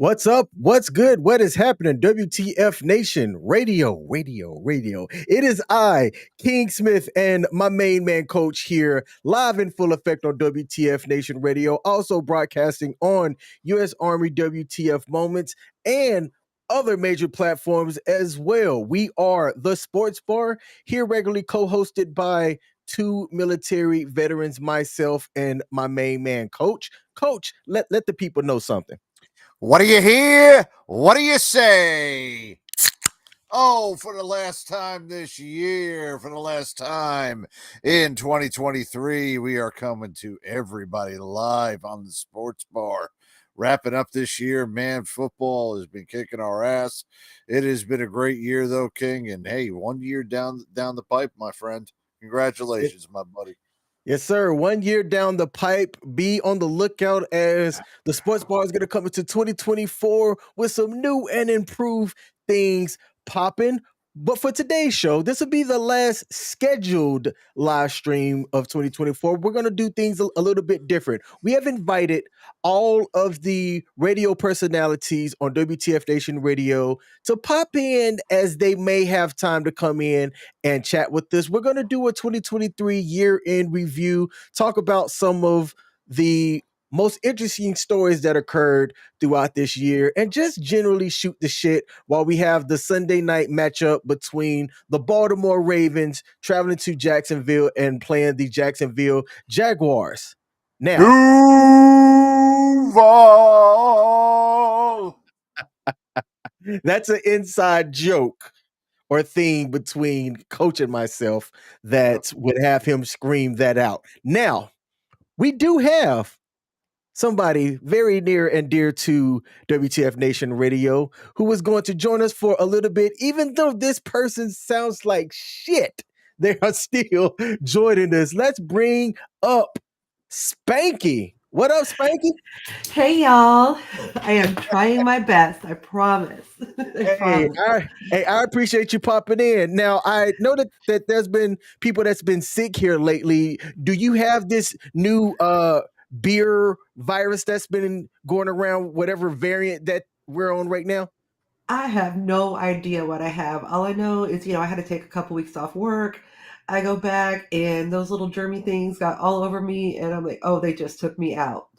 What's up? What's good? What is happening? WTF Nation Radio. It is I, King Smith, and my main man coach here, live in full effect on WTF Nation Radio, also broadcasting on U.S. Army WTF Moments and other major platforms as well. We are the Sports Bar, here regularly co-hosted by two military veterans, myself and my main man, Coach. Coach, let the people know something. What do you hear? What do you say? Oh, for the last time this year, for the last time in 2023, we are coming to everybody live on the Sports Bar. Wrapping up this year, man, football has been kicking our ass. It has been a great year, though, King. And hey, 1 year down the pipe, my friend. Congratulations, my buddy. Yes, sir. 1 year down the pipe. Be on the lookout as the Sports Bar is going to come into 2024 with some new and improved things popping. But for today's show, this will be the last scheduled live stream of 2024. We're going to do things a little bit different. We have invited all of the radio personalities on WTF Nation Radio to pop in as they may have time to come in and chat with us. We're going to do a 2023 year in review, talk about some of the most interesting stories that occurred throughout this year, and just generally shoot the shit while we have the Sunday night matchup between the Baltimore Ravens traveling to Jacksonville and playing the Jacksonville Jaguars. Now, Duval! that's an inside joke or theme between Coach and myself that would have him scream that out. Now, we do have somebody very near and dear to WTF Nation Radio who is going to join us for a little bit, even though this person sounds like shit. They are still joining us. Let's bring up Spanky. What up, Spanky? Hey, y'all. I am trying my best. I promise. I appreciate you popping in. Now, I know that there's been people that's been sick here lately. Do you have this new beer virus that's been going around, whatever variant that we're on right now? I have no idea what I have. All I know is, I had to take a couple weeks off work. I go back and those little germy things got all over me, and I'm like, oh, they just took me out.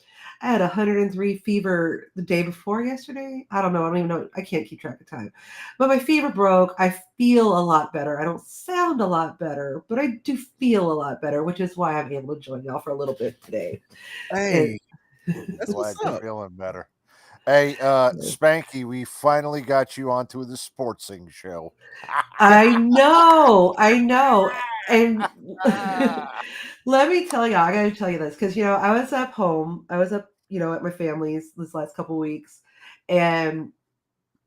I had 103 fever the day before yesterday. I don't know. I don't even know. I can't keep track of time. But my fever broke. I feel a lot better. I don't sound a lot better, but I do feel a lot better, which is why I'm able to join y'all for a little bit today. Hey, that's glad you're feeling better. Hey, Spanky, we finally got you onto the sportsing show. I know. And let me tell you, I got to tell you this because, I was up home. I was up, at my family's this last couple weeks. And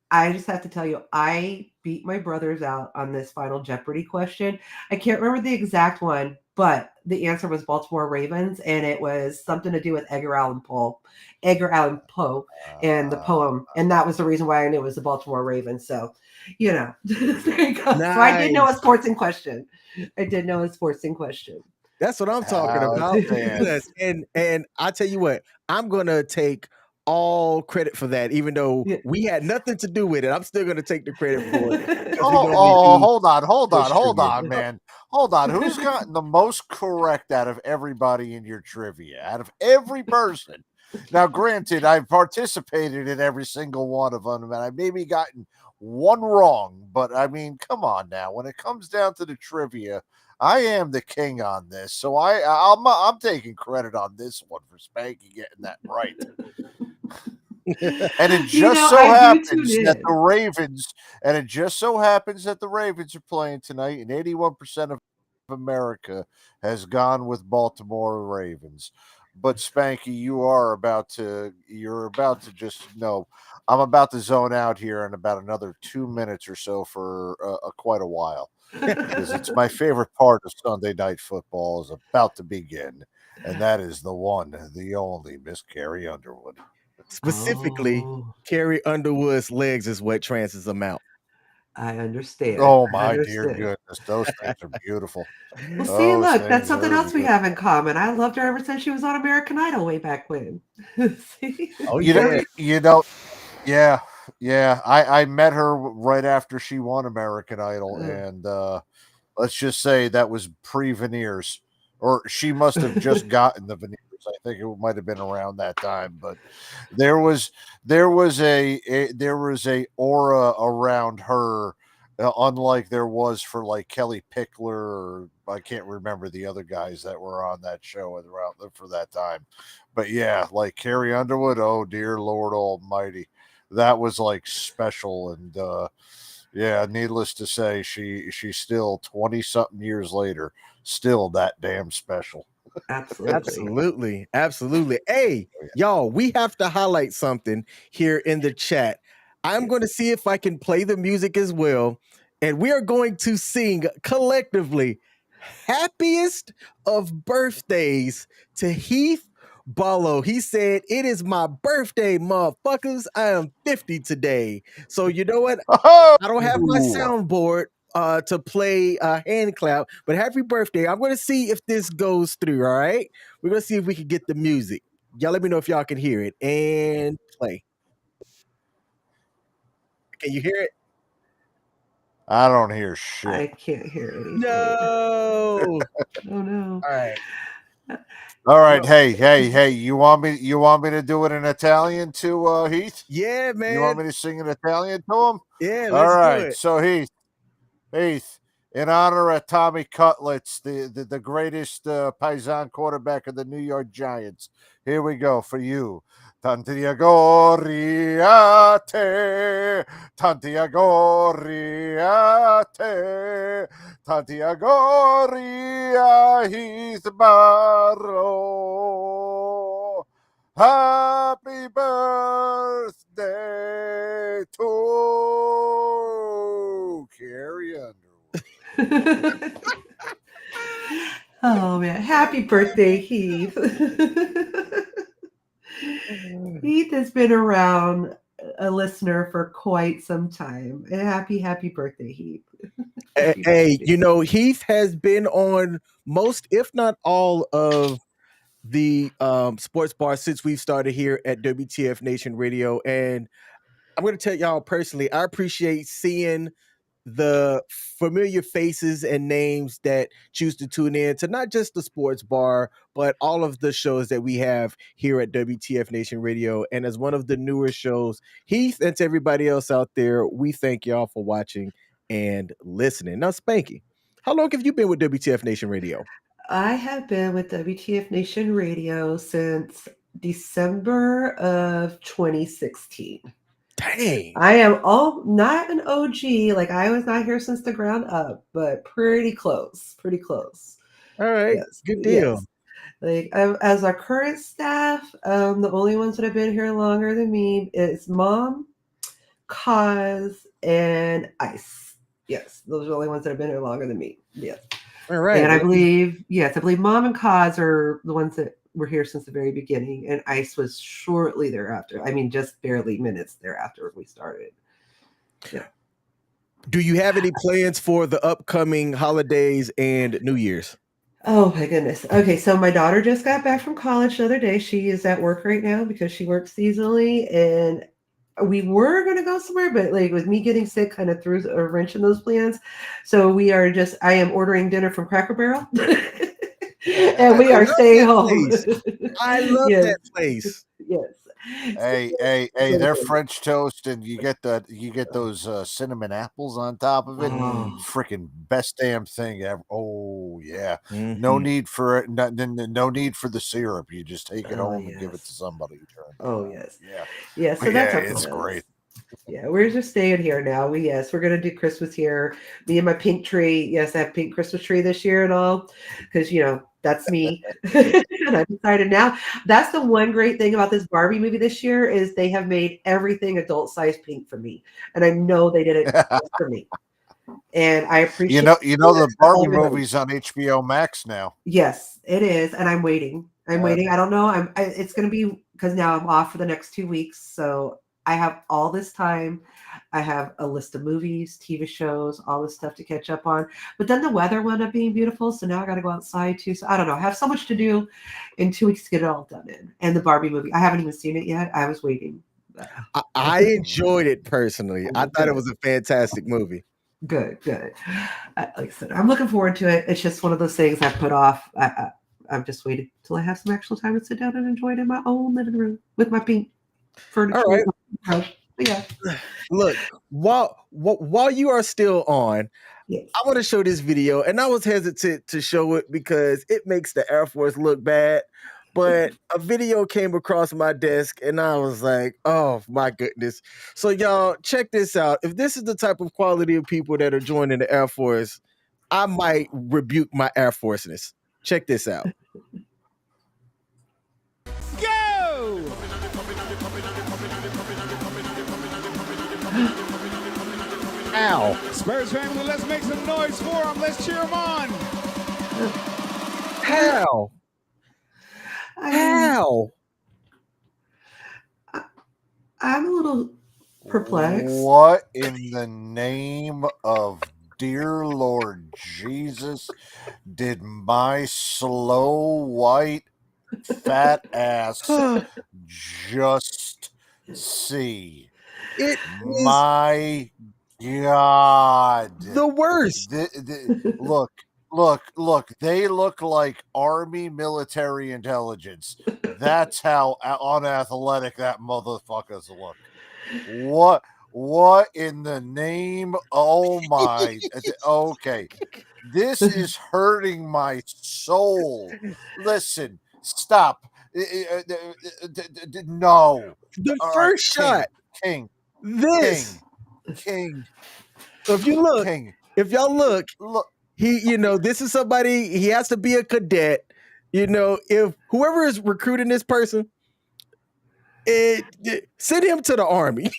I just have to tell you, I beat my brothers out on this Final Jeopardy question. I can't remember the exact one, but the answer was Baltimore Ravens, and it was something to do with Edgar Allan Poe, and the poem. And that was the reason why I knew it was the Baltimore Ravens. So, there you go. Nice. So I did know a sports in question. That's what I'm talking about. Yes. And I tell you what, I'm gonna take all credit for that, even though we had nothing to do with it. I'm still gonna take the credit for it. Hold on, man. Hold on. Who's gotten the most correct out of everybody in your trivia? Out of every person. Now, granted, I've participated in every single one of them, and I maybe gotten one wrong, but I mean, come on now. When it comes down to the trivia, I am the king on this, so I'm taking credit on this one for Spanky getting that right. And it just so happens that the Ravens are playing tonight, and 81% of America has gone with Baltimore Ravens. But Spanky, you're about to just know I'm about to zone out here in about another 2 minutes or so for quite a while. Because it's my favorite part of Sunday Night Football is about to begin, and that is the one, the only Miss Carrie Underwood. Specifically, Carrie Underwood's legs is what trances them out. I understand. Oh, my dear goodness. Those things are beautiful. Well, see, look, that's something else we have in common. I loved her ever since she was on American Idol way back when. See? Oh, you know, Yeah, yeah. I met her right after she won American Idol, Uh, and let's just say that was pre veneers, or she must have just gotten the veneers. I think it might have been around that time, but there was there was a aura around her, unlike there was for like Kelly Pickler, or I can't remember the other guys that were on that show around for that time. But yeah, like Carrie Underwood, oh dear Lord Almighty, that was like special. And yeah, needless to say, she's still 20 something years later still that damn special. Absolutely. Absolutely. Absolutely. Hey, y'all, we have to highlight something here in the chat. I'm Yeah. going to see if I can play the music as well. And we are going to sing collectively happiest of birthdays to Heath Barlow. He said, "It is my birthday, motherfuckers. I am 50 today." So, you know what? I don't have my Oh, soundboard to play hand clap, but happy birthday. I'm going to see if this goes through. All right. We're going to see if we can get the music. Y'all let me know if y'all can hear it and play. Can you hear it? I don't hear shit. I can't hear anything. No. Oh no. All right. All right, Well, hey, you want me to do it in Italian to Heath? yeah, You want man. me to sing in Italian to him? Yeah, All let's do right. it. So Heath, in honor of Tommy Cutlets, the greatest Paisan quarterback of the New York Giants. Here we go for you. Tanti auguri a te, tanti auguri a te, tanti auguri a Heath Barrow. Happy birthday to Carrie Underwood. Oh man. Happy birthday, Heath. Heath has been around a listener for quite some time. Happy birthday, Heath. Happy Hey, birthday. you know, Heath has been on most, if not all, of the sports bars since we've started here at WTF Nation Radio. And I'm going to tell y'all personally, I appreciate seeing the familiar faces and names that choose to tune in to not just the sports bar, but all of the shows that we have here at WTF Nation Radio. And as one of the newer shows, Heath and to everybody else out there, we thank y'all for watching and listening. Now, Spanky, how long have you been with WTF Nation Radio? I have been with WTF Nation Radio since December of 2016. Dang. I am all not an OG, like I was not here since the ground up, but pretty close, pretty close. All right. Yes, Good deal. yes. Like as our current staff, the only ones that have been here longer than me is Mom, Cause, and Ice. Yes, those are the only ones that have been here longer than me. Yes. All right. And I Well, believe, yes, I believe Mom and Cause are the ones that were here since the very beginning, and Ice was shortly thereafter. I mean, just barely minutes thereafter we started. Yeah. do you have any plans for the upcoming holidays and New Year's? Oh my goodness. Okay, so my daughter just got back from college the other day. She is at work right now because she works seasonally, and we were gonna go somewhere, but like with me getting sick, kind of threw a wrench in those plans. So we are just. I am ordering dinner from Cracker Barrel, and we I are love staying that home. place. I love Yes, that place. yes. So, Hey, they're French toast, and you get those cinnamon apples on top of it. oh, Mm, Freaking best damn thing ever. Oh yeah, no mhm. need for it. No need for the syrup. You just take it oh home and give it to yes, somebody. oh yes, Yeah, yeah. So but yeah, that's our it's plans. great. Yeah, we're just staying here now. We're gonna do Christmas here. Me and my pink tree. Yes, I have pink Christmas tree this year and all, because that's me. And I decided now that's the one great thing about this Barbie movie this year is they have made everything adult size pink for me, and I know they did it just for me, and I appreciate The all Barbie of them. movie's on HBO Max now. Yes, it is, and I'm waiting. I'm Uh, waiting. I don't know. It's going to be because now I'm off for the next 2 weeks, so I have all this time. I have a list of movies, TV shows, all this stuff to catch up on. But then the weather wound up being beautiful, so now I got to go outside too. So I don't know. I have so much to do in 2 weeks to get it all done in. And the Barbie movie, I haven't even seen it yet. I was waiting. I enjoyed it personally. I thought it was a fantastic movie. Good. Like I said, I'm looking forward to it. It's just one of those things I've put off. I've just waited till I have some actual time to sit down and enjoy it in my own living room with my pink furniture. All right. But yeah. Look, while you are still on, Yes. I want to show this video, and I was hesitant to show it because it makes the Air Force look bad. But a video came across my desk, and I was like, "Oh my goodness!" So y'all, check this out. If this is the type of quality of people that are joining the Air Force, I might rebuke my Air Forceness. Check this out. Go! Ow! Spurs family, let's make some noise for them. Let's cheer them on. How? How? I'm a little perplexed. What in the name of dear Lord Jesus did my slow white fat ass just see? It is My God. the worst. Look, they look like Army military intelligence. That's how unathletic that motherfuckers look. What in the name? Oh my. Okay. This is hurting my soul. Listen, stop. No. The All right, first shot. King. This. So if you look, King. if y'all look, Look. this is somebody, he has to be a cadet. If whoever is recruiting this person, send him to the Army.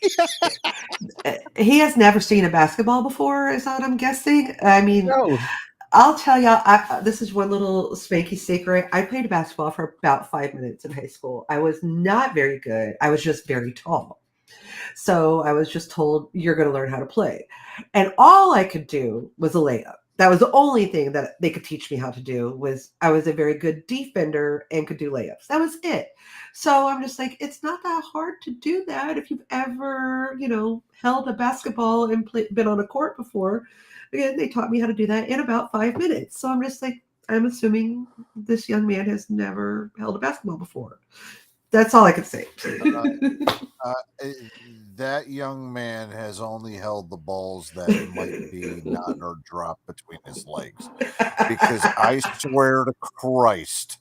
He has never seen a basketball before, is what I'm guessing. I mean, No. I'll tell y'all, this is one little spanky secret. I played basketball for about 5 minutes in high school. I was not very good. I was just very tall. So I was just told, you're going to learn how to play. And all I could do was a layup. That was the only thing that they could teach me how to do. Was I was a very good defender and could do layups. That was it. So I'm just like, it's not that hard to do that if you've ever, held a basketball and been on a court before. Again, they taught me how to do that in about 5 minutes. So I'm just like, I'm assuming this young man has never held a basketball before. That's all I could say. That young man has only held the balls that might be not or drop between his legs, because I swear to Christ,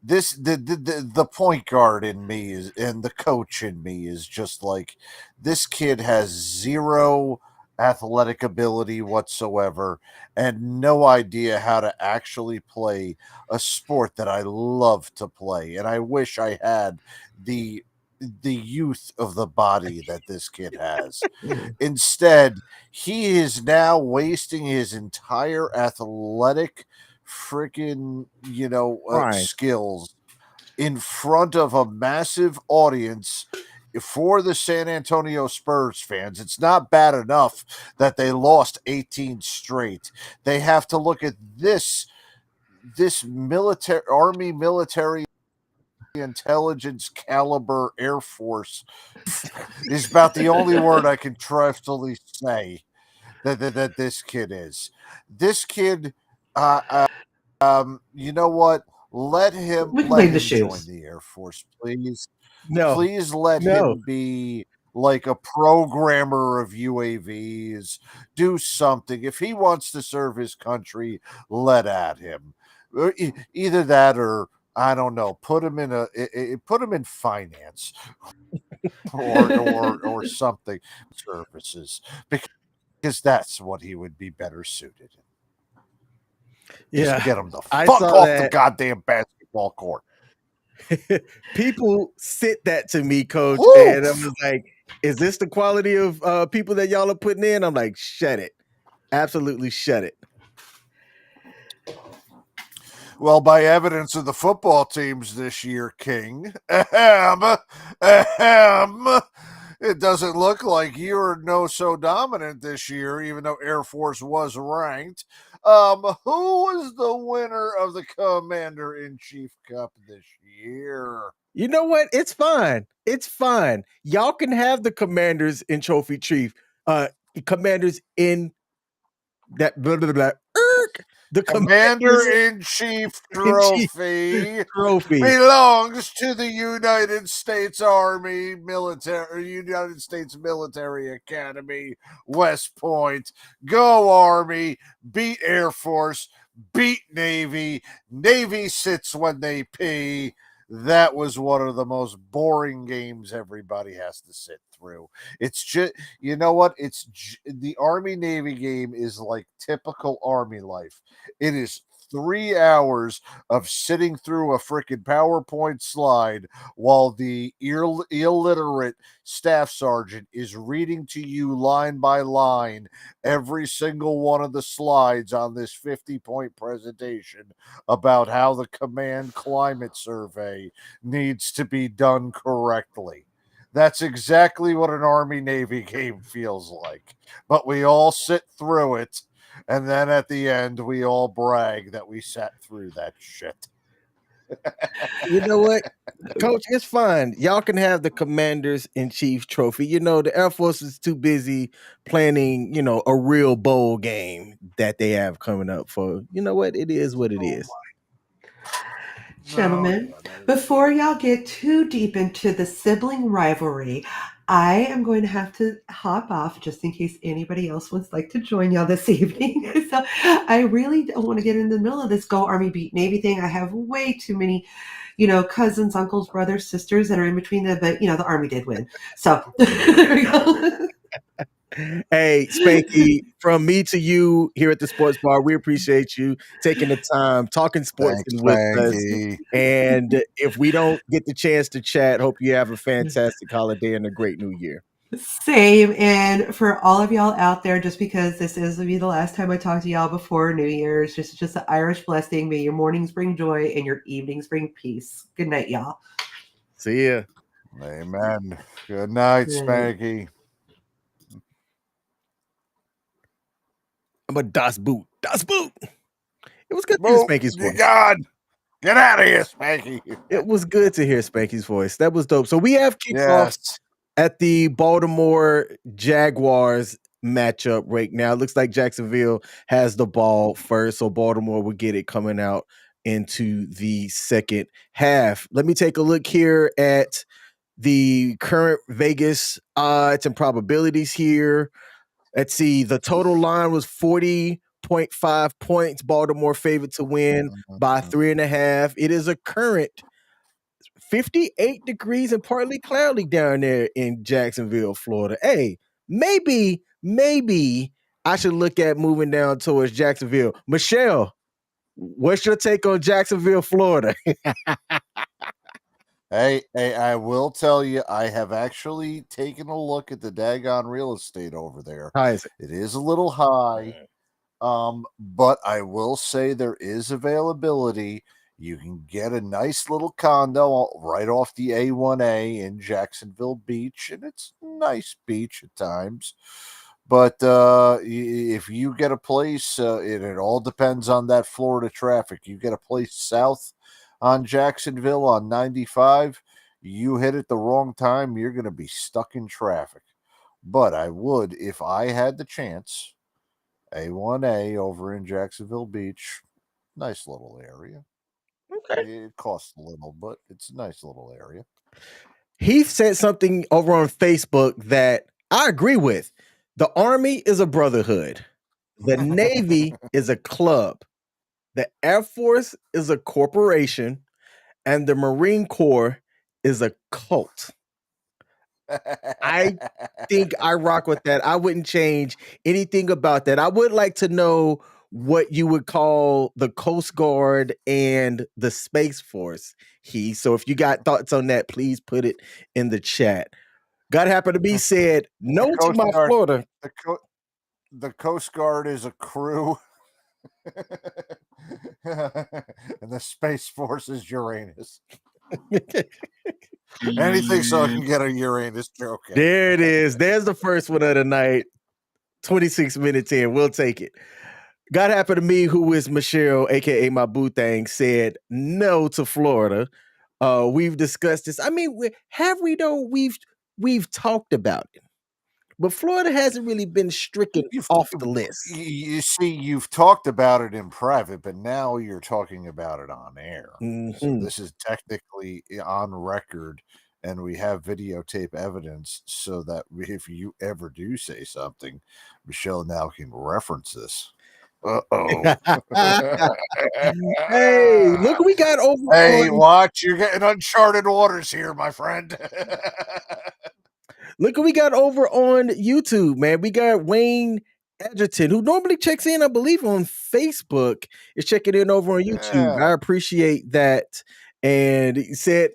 the point guard in me is, and the coach in me is just like, this kid has zero athletic ability whatsoever and no idea how to actually play a sport that I love to play, and I wish I had the youth of the body that this kid has. Instead, he is now wasting his entire athletic freaking skills in front of a massive audience for the San Antonio Spurs fans. It's not bad enough that they lost 18 straight. They have to look at this Army military intelligence caliber Air Force is about the only word I can trustfully say that this kid is. This kid, you know what? Let him We can blame the join shoes. the Air Force, please. No. Please let him be like a programmer of UAVs. Do something. If he wants to serve his country, let at him. Either that, or I don't know, put him in finance or something, services, because that's what he would be better suited in. Yeah. Just get him the I fuck saw off that. the goddamn basketball court. People sent that to me, Coach, Woo! and I was like, is this the quality of people that y'all are putting in? I'm like, shut it. Absolutely shut it. Well, by evidence of the football teams this year, King, It doesn't look like you're no so dominant this year, even though Air Force was ranked. Who was the winner of the Commander in Chief Cup this year? You know what? It's fine. It's fine. Y'all can have the commanders in Trophy Chief. Commanders in that blah, blah, blah, the Commander commanders in Chief in Chief Trophy trophy. belongs to the United States Army Military, United States Military Academy, West Point. Go Army, beat Air Force, beat Navy. Navy sits when they pee. That was one of the most boring games everybody has to sit through. It's just, you know what? The Army Navy game is like typical Army life. It is 3 hours of sitting through a freaking PowerPoint slide while the illiterate staff sergeant is reading to you line by line every single one of the slides on this 50-point presentation about how the command climate survey needs to be done correctly. That's exactly what an Army Navy game feels like. But we all sit through it, and then at the end, we all brag that we sat through that shit. You know what? Coach, it's fine. Y'all can have the commanders in chief trophy. You know, the Air Force is too busy planning, a real bowl game that they have coming up for. You know what? It is what it is. Gentlemen, No, no, before y'all get too deep into the sibling rivalry, I am going to have to hop off just in case anybody else would like to join y'all this evening. So I really don't want to get in the middle of this Go Army Beat Navy thing. I have way too many, cousins, uncles, brothers, sisters that are in between them, but the Army did win. So there we go. Hey, Spanky, from me to you here at the Sports Bar, we appreciate you taking the time, talking sports thanks, and with us. Spanky. And if we don't get the chance to chat, hope you have a fantastic holiday and a great new year. Same. And for all of y'all out there, just because this is will be the last time I talk to y'all before New Year's, just an Irish blessing. May your mornings bring joy and your evenings bring peace. Good night, y'all. See ya. Amen. Good night, Spanky. I'm a Das Boot. Das Boot. It was good to hear Boom. Spanky's voice. God, get out of here, Spanky. It was good to hear Spanky's voice. That was dope. So we have kickoff Yes. at the Baltimore Jaguars matchup right now. It looks like Jacksonville has the ball first, so Baltimore will get it coming out into the second half. Let me take a look here at the current Vegas odds and probabilities here. Let's see. The total line was 40.5 points. Baltimore favored to win by 3.5. It is a current 58 degrees and partly cloudy down there in Jacksonville, Florida. Hey, maybe I should look at moving down towards Jacksonville. Michelle, what's your take on Jacksonville, Florida? Hey, I will tell you, I have actually taken a look at the daggone real estate over there. How is it? It is a little high, but I will say there is availability. You can get a nice little condo right off the A1A in Jacksonville Beach, and it's a nice beach at times. But if you get a place, it all depends on that Florida traffic. You get a place south on Jacksonville on 95, you hit it the wrong time, you're going to be stuck in traffic. But I would, if I had the chance, A1A over in Jacksonville Beach, nice little area. Okay. It costs a little, but it's a nice little area. He said something over on Facebook that I agree with. The Army is a brotherhood. The Navy is a club. The Air Force is a corporation. And the Marine Corps is a cult. I think I rock with that. I wouldn't change anything about that. I would like to know what you would call the Coast Guard and the Space Force. So if you got thoughts on that, please put it in the chat. God happen to be said no to my Guard, Florida. The Coast Guard is a crew. And the Space Force is Uranus. Anything so I can get a Uranus joke in. There it is. There's the first one of the night. 26 minutes in. We'll take it. God happened to me, who is Michelle, aka my boo thing, said no to Florida. We've discussed this. I mean, have we though? We've talked about it, but Florida hasn't really been stricken off the list. You see, you've talked about it in private, but now you're talking about it on air. So Mhm. this is technically on record, and we have videotape evidence so that if you ever do say something, Michelle now can reference this. Uh-oh. Hey, look what we got over Hey, on. watch, you're getting uncharted waters here, my friend. Look what we got over on YouTube, man. We got Wayne Edgerton, who normally checks in, I believe, on Facebook, is checking in over on YouTube. Yeah. I appreciate that. And he said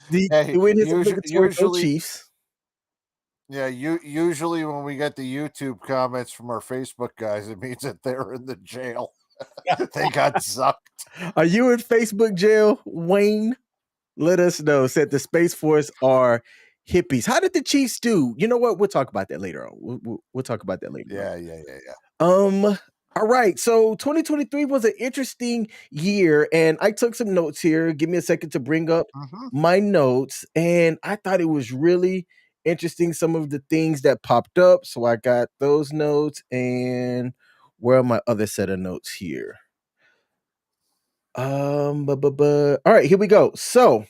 the Hey, win his obligatory go usually, Chiefs. yeah, usually when we get the YouTube comments from our Facebook guys, it means that they're in the jail. They got sucked. Are you in Facebook jail, Wayne? Let us know. Said the Space Force are hippies. How did the Chiefs do? You know what? We'll talk about that later on. We'll talk about that later on. Yeah. All right. So 2023 was an interesting year, and I took some notes here. Give me a second to bring up Mhm. my notes, and I thought it was really interesting some of the things that popped up. So I got those notes, and where are my other set of notes here? All right, here we go. So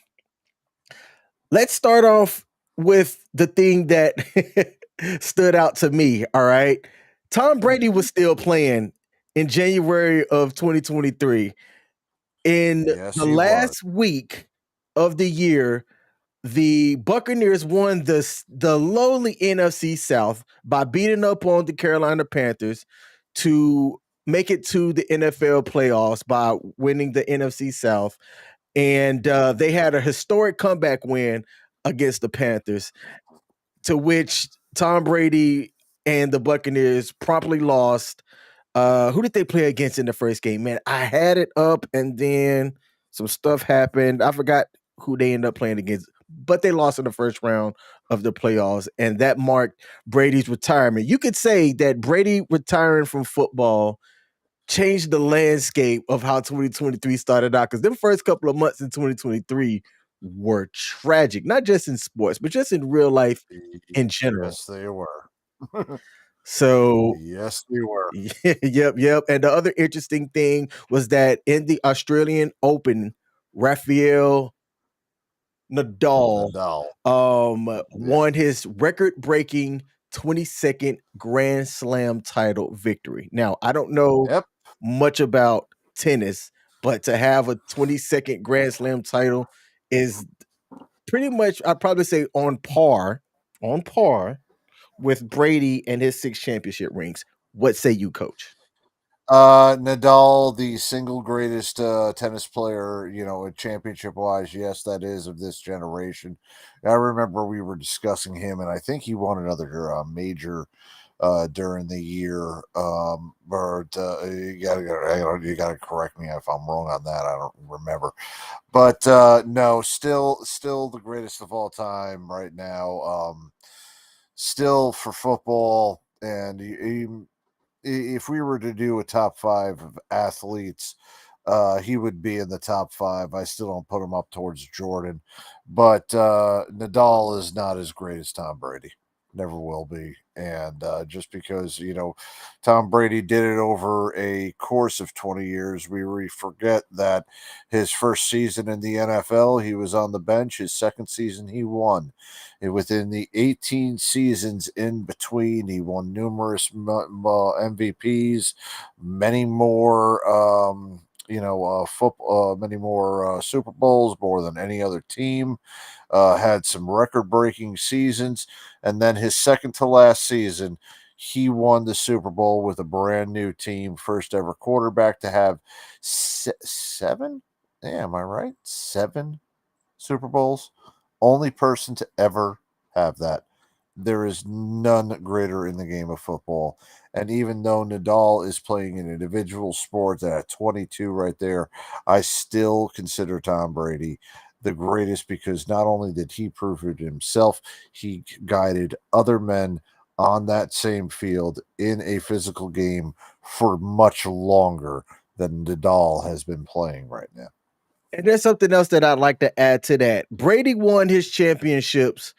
let's start off with the thing that stood out to me. All right. Tom Brady was still playing in January of 2023. In Yes, the he was. last week of the year, the Buccaneers won the lowly NFC South by beating up on the Carolina Panthers to make it to the NFL playoffs by winning the NFC South. And they had a historic comeback win against the Panthers, to which Tom Brady and the Buccaneers promptly lost. Who did they play against in the first game? Man, I had it up and then some stuff happened. I forgot who they ended up playing against, but they lost in the first round of the playoffs, and that marked Brady's retirement. You could say that Brady retiring from football changed the landscape of how 2023 started out, because them first couple of months in 2023 were tragic, not just in sports, but just in real life in general. Yes, they were. So Yes, they were. yep. And the other interesting thing was that in the Australian Open, Rafael Nadal Nadal. Yeah. won his record-breaking 22nd Grand Slam title victory. Now, I don't know Yep. much about tennis, but to have a 22nd Grand Slam title is pretty much, I'd probably say, on par with Brady and his 6 championship rings. What say you, coach? Nadal, the single greatest tennis player, championship wise. Yes, that is of this generation. I remember we were discussing him, and I think he won another major during the year. But you gotta correct me if I'm wrong on that. I don't remember, but no, still the greatest of all time right now. Still for football, and if we were to do a top 5 of athletes, he would be in the top 5. I still don't put him up towards Jordan, but Nadal is not as great as Tom Brady. Never will be. And just because, Tom Brady did it over a course of 20 years, we forget that his first season in the NFL, he was on the bench. His second season, he won. And within the 18 seasons in between, he won numerous MVPs, many more, football, many more Super Bowls, more than any other team. Had some record-breaking seasons, and then his second to last season, he won the Super Bowl with a brand new team, first ever quarterback to have 7. Yeah, am I right? 7 Super Bowls. Only person to ever have that. There is none greater in the game of football. And even though Nadal is playing an individual sport at 22 right there, I still consider Tom Brady the greatest because not only did he prove it himself, he guided other men on that same field in a physical game for much longer than Nadal has been playing right now. And there's something else that I'd like to add to that. Brady won his championships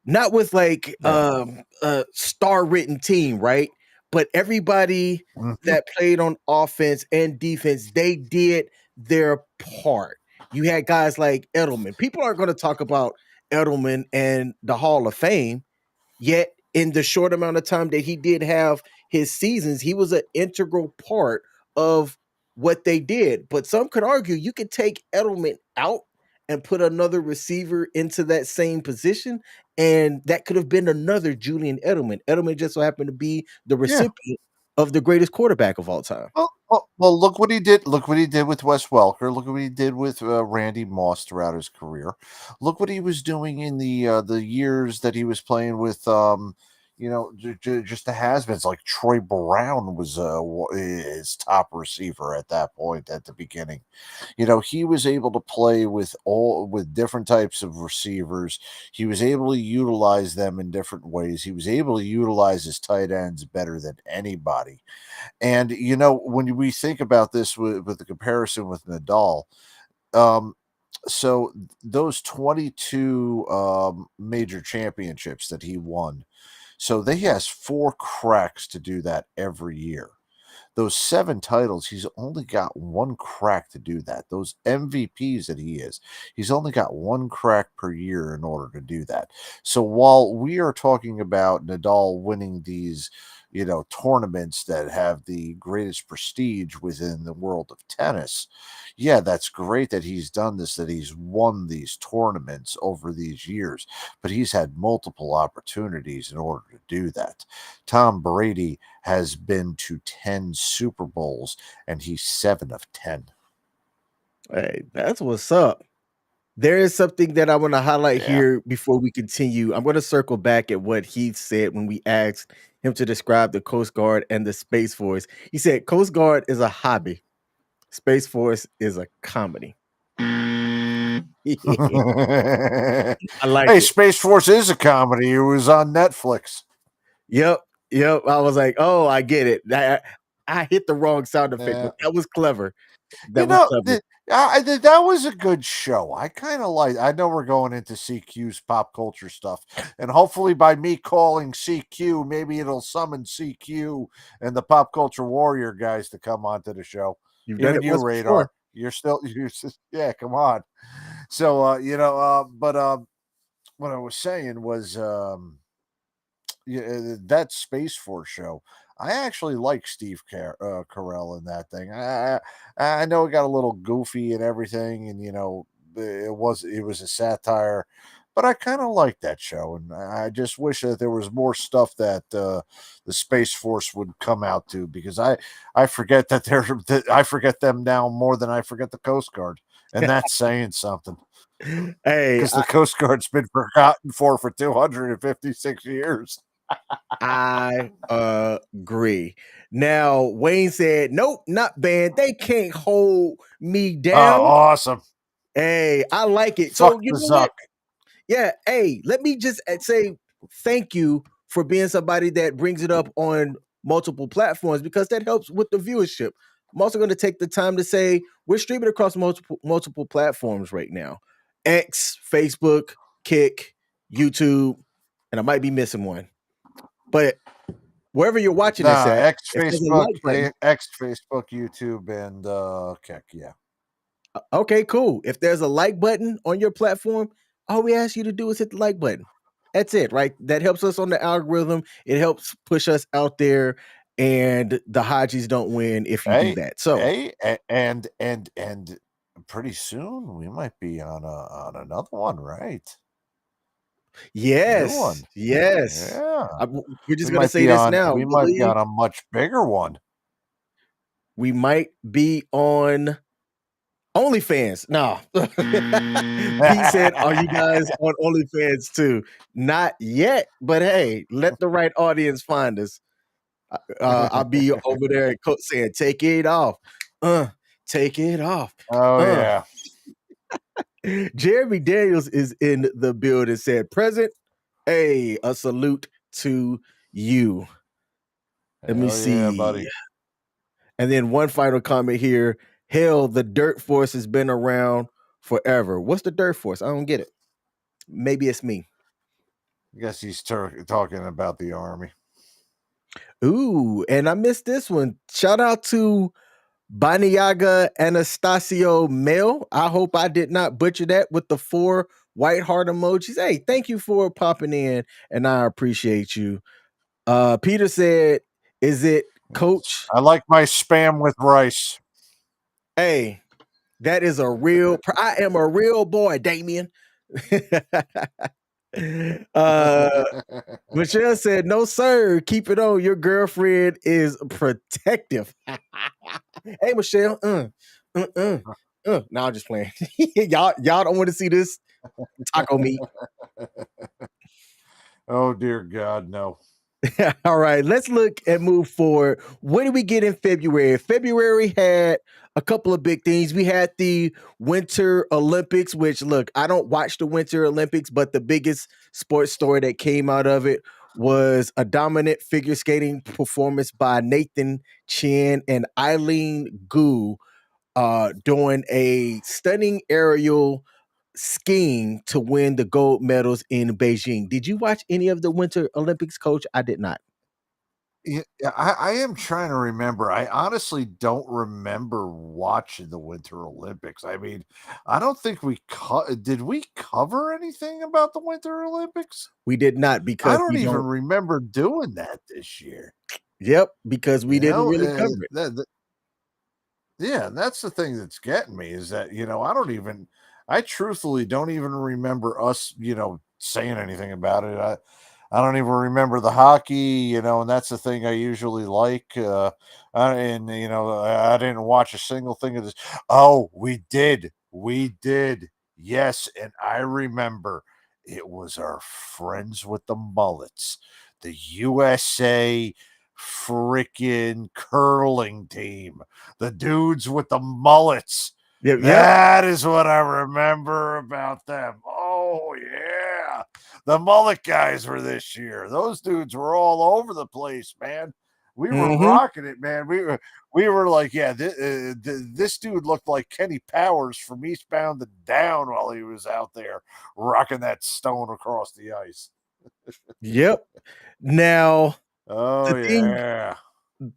not with like Yeah. a star written team, right? But everybody Mhm. that played on offense and defense, they did their part. You had guys like Edelman. People aren't going to talk about Edelman and the Hall of Fame, yet in the short amount of time that he did have his seasons, he was an integral part of what they did. But some could argue you could take Edelman out and put another receiver into that same position, and that could have been another Julian Edelman. Edelman just so happened to be the Yeah. recipient of the greatest quarterback of all time. Well, look what he did. Look what he did with Wes Welker. Look what he did with Randy Moss throughout his career. Look what he was doing in the years that he was playing with, just the has-beens. Like Troy Brown was his top receiver at that point at the beginning. He was able to play with different types of receivers. He was able to utilize them in different ways. He was able to utilize his tight ends better than anybody. And when we think about this with the comparison with Nadal, um, so those 22 major championships that he won, so he has 4 cracks to do that every year. Those 7 titles, he's only got 1 crack to do that. Those MVPs that he is, he's only got 1 crack per year in order to do that. So while we are talking about Nadal winning these, tournaments that have the greatest prestige within the world of tennis, yeah, that's great that he's done this, that he's won these tournaments over these years, but he's had multiple opportunities in order to do that. Tom Brady has been to 10 Super Bowls and he's 7 of 10. Hey, that's what's up. There is something that I want to highlight Yeah. here before we continue. I'm going to circle back at what he said when we asked him to describe the Coast Guard and the Space Force. He said Coast Guard is a hobby. Space Force is a comedy. I like Hey, it. Space Force is a comedy. It was on Netflix. Yep. Yep. I was like, oh, I get it. I hit the wrong sound effect, Yeah. but that was clever. You That was know, clever. that was a good show. I kind of like. I know we're going into CQ's pop culture stuff, and hopefully, by me calling CQ, maybe it'll summon CQ and the pop culture warrior guys to come onto the show. You've done Even it you, once before. Radar. Yeah, come on. So, but what I was saying was, yeah, that Space Force show. I actually like Steve Carell in that thing. I know it got a little goofy and everything, and it was a satire, but I kind of like that show, and I just wish that there was more stuff that the Space Force would come out to because I forget I forget them now more than I forget the Coast Guard, and that's saying something Hey, because the Coast Guard's been forgotten for 256 years. I agree. Now, Wayne said, nope, not banned. They can't hold me Oh, down. awesome. Hey, I like it. Fuck So, you the know what? Zuck. Yeah, hey, let me just say thank you for being somebody that brings it up on multiple platforms because that helps with the viewership. I'm also going to take the time to say we're streaming across multiple platforms right now. X, Facebook, Kick, YouTube, and I might be missing one. But wherever you're watching this Nah, at, if there's a like button, YouTube, and Kick. Yeah. okay, cool. If there's a like button on your platform, all we ask you to do is hit the like button. That's it, right? That helps us on the algorithm. It helps push us out there, and the Hodges don't win if you do Hey, that. So, and pretty soon we might be on another one, right? New yes, one. yes. Yeah. We're just gonna say this now. We might be on a much bigger one. We might be on OnlyFans. No. Pete said, are you guys on OnlyFans too? Not yet, but hey, let the right audience find us. I'll be over there and saying, take it off. Take it off. Oh Uh. yeah. Jeremy Daniels is in the building. Said, "Present, hey, a salute to you." Let me Hell yeah, buddy. see. And then one final comment here. Hell, the Dirt Force has been around forever. What's the Dirt Force? I don't get it. Maybe it's me. I guess he's talking about the Army. Ooh, and I missed this one. Shout out to Baniaga Anastasio Mel. I hope I did not butcher that with the 4 white heart emojis. Hey, thank you for popping in, and I appreciate you. Peter said, "Is it Coach?" I like my spam with rice. Hey, that is a real. I am a real boy, Damien. Michelle said, "No, sir. Keep it on. Your girlfriend is protective." Hey, Michelle. No, I'm just playing. y'all don't want to see this taco meat. Oh dear God, no. All right, let's look and move forward. What did we get in February? February had a couple of big things. We had the Winter Olympics, which, look, I don't watch the Winter Olympics, but the biggest sports story that came out of it was a dominant figure skating performance by Nathan Chen and Eileen Gu doing a stunning aerial skiing to win the gold medals in Beijing. Did you watch any of the Winter Olympics, Coach? I did not. Yeah, I am trying to remember. I honestly don't remember watching the Winter Olympics. I mean, I don't think did we cover anything about the Winter Olympics? We did not I because don't we even don't. remember doing that this year. Yep, because we You didn't know, really cover it. yeah, and that's the thing that's getting me is that I truthfully don't even remember us, saying anything about it. I don't even remember the hockey, and that's the thing I usually like. And I didn't watch a single thing of this. Oh, we did, yes, and I remember it was our friends with the mullets, the USA freaking curling team, the dudes with the mullets. Yep. That is what I remember about them. Oh yeah, the mullet guys were this year. Those dudes were all over the place, man. We were Mm-hmm. rocking it, man. We were like, yeah, this dude looked like Kenny Powers from Eastbound and Down while he was out there rocking that stone across the ice. Yep. Now, Oh the thing yeah.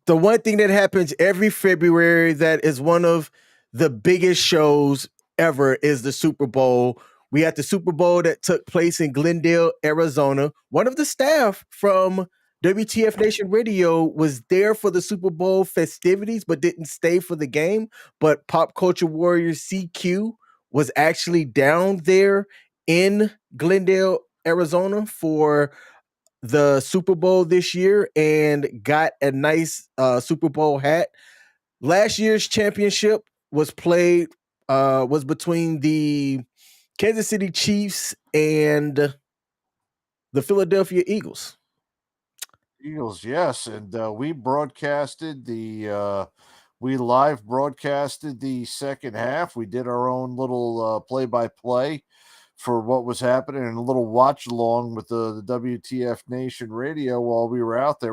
the one thing that happens every February that is one of the biggest shows ever is the Super Bowl. We had the Super Bowl that took place in Glendale, Arizona. One of the staff from WTF Nation Radio was there for the Super Bowl festivities, but didn't stay for the game. But Pop Culture Warrior CQ was actually down there in Glendale, Arizona for the Super Bowl this year and got a nice Super Bowl hat. Last year's championship was between the Kansas City Chiefs and the Philadelphia Eagles. Eagles, yes, and we live broadcasted the second half. We did our own little play-by-play for what was happening and a little watch along with the WTF Nation Radio while we were out there.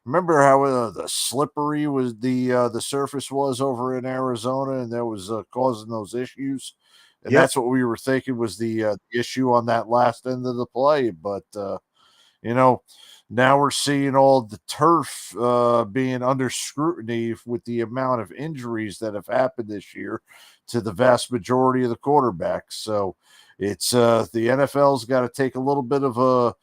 Remember how the slippery was the surface was over in Arizona, and that was causing those issues. And Yep. that's what we were thinking was the issue on that last end of the play, but you know, now we're seeing all the turf being under scrutiny with the amount of injuries that have happened this year to the vast majority of the quarterbacks. So it's the NFL's got to take a little bit of a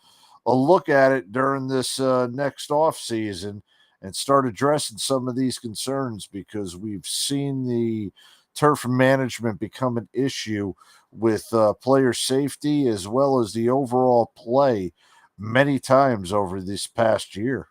look at it during this next off season and start addressing some of these concerns because we've seen the turf management become an issue with player safety as well as the overall play many times over this past year.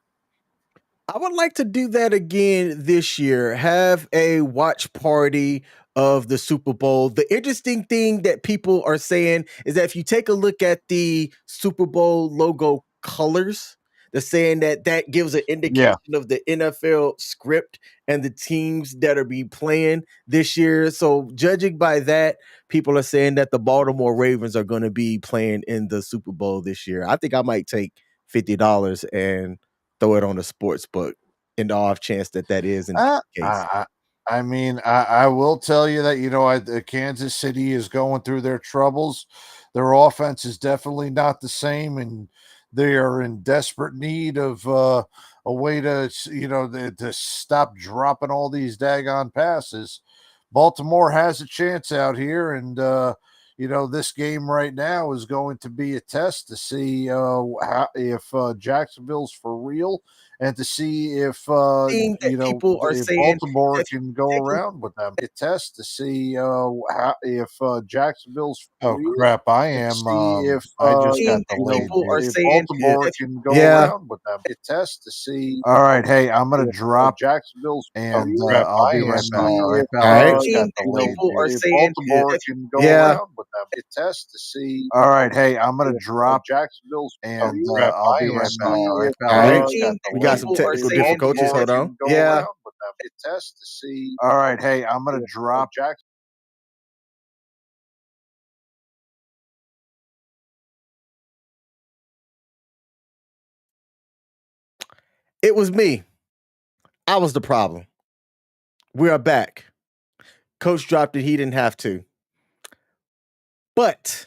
I would like to do that again this year. Have a watch party of the Super Bowl. The interesting thing that people are saying is that if you take a look at the Super Bowl logo colors, They're saying that gives an indication of the NFL script and the teams that are be playing this year. So judging by that, people are saying that the Baltimore Ravens are going to be playing in the Super Bowl this year. I think I might take $50 and throw it on a sports book in the off chance that is in the case. I mean, I will tell you that, Kansas City is going through their troubles. Their offense is definitely not the same, and they are in desperate need of a way to, to stop dropping all these daggone passes. Baltimore has a chance out here, and this game right now is going to be a test to see if Jacksonville's for real, and to see if people are if saying Baltimore can go around with them. A test to see if Jacksonville's for real. Crap! I am. if I just got delayed. people are if saying Baltimore can go around with them. A test to see. All right, hey, I'm gonna drop Jacksonville's and I'll be right back. All right, pal. All I right. just got delayed. People are If saying Baltimore can go around with them. A test to see. All right, hey, I'm gonna drop Jacksonville's and I'll be right back. All right, pal. All I right. just got We got delayed. some technical If difficulties. Baltimore Hold on. can go Yeah. around with them. A test to see. All right, hey, I'm gonna drop. It was me. I was the problem. We are back. Coach dropped it. He didn't have to. But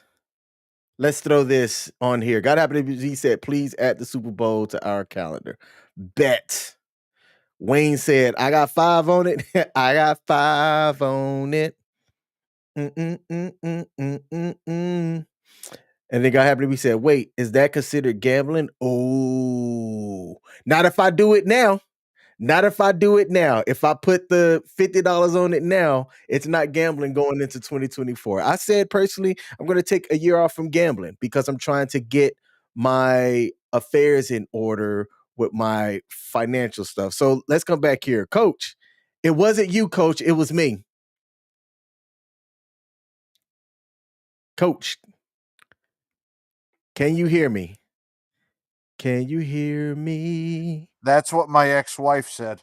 let's throw this on here. God happened to he said, please add the Super Bowl to our calendar. Bet. Wayne said, I got 5 on it. I got 5 on it. And then God happened to be said, wait, is that considered gambling? Oh, not if I do it now. Not if I do it now. If I put the $50 on it now, it's not gambling going into 2024. I said personally, I'm going to take a year off from gambling because I'm trying to get my affairs in order with my financial stuff. So let's come back here. Coach, it wasn't you, Coach. It was me. Coach, can you hear me? Can you hear me? That's what my ex-wife said.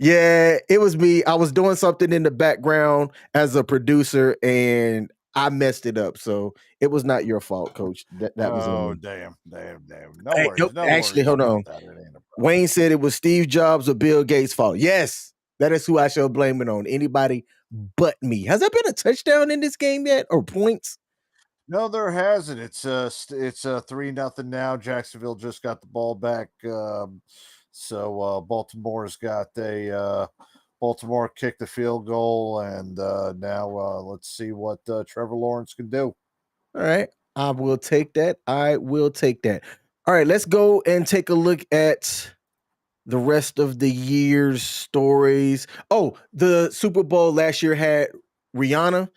Yeah, it was me. I was doing something in the background as a producer and I messed it up. So it was not your fault, Coach. That was on me. Damn. No Hey, worries. nope, No actually, worries hold on. about that. It ain't a problem. Wayne said it was Steve Jobs or Bill Gates' fault. Yes, that is who I shall blame it on. Anybody but me. Has there been a touchdown in this game yet or points? No, there hasn't. It's 3-0 now. Jacksonville just got the ball back. So Baltimore's got Baltimore kicked the field goal, and now let's see what Trevor Lawrence can do. All right. I will take that. I will take that. All right, let's go and take a look at the rest of the year's stories. Oh, the Super Bowl last year had Rihanna,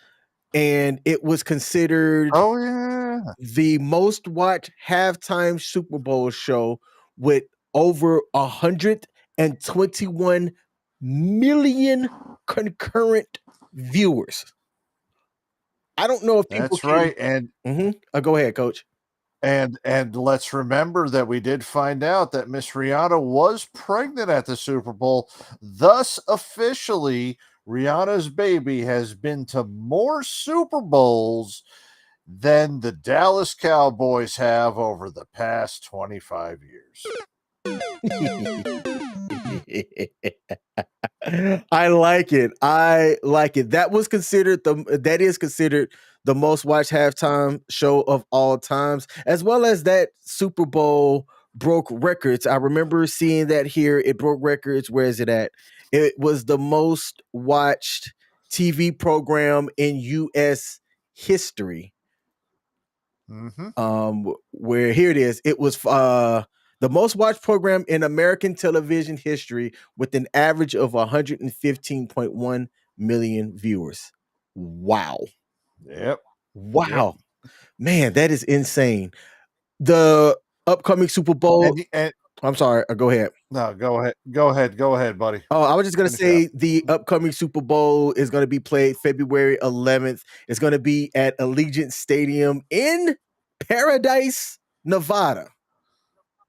and it was considered the most watched halftime Super Bowl show with over 121 million concurrent viewers. I don't know if people That's right. And go ahead, Coach. And let's remember that we did find out that Miss Rihanna was pregnant at the Super Bowl. Thus, officially, Rihanna's baby has been to more Super Bowls than the Dallas Cowboys have over the past 25 years. I like it. That is considered the most watched halftime show of all times, as well as that Super Bowl broke records. I remember seeing that here. It broke records. Where is it at? It was the most watched TV program in US history. Where here it is. It was the most watched program in American television history with an average of 115.1 million viewers. Wow. Yep. Wow. Yep. Man, that is insane. The upcoming Super Bowl. I'm sorry. Go ahead. No, go ahead, buddy. Oh, I was just going to say the upcoming Super Bowl is going to be played February 11th. It's going to be at Allegiant Stadium in Paradise, Nevada.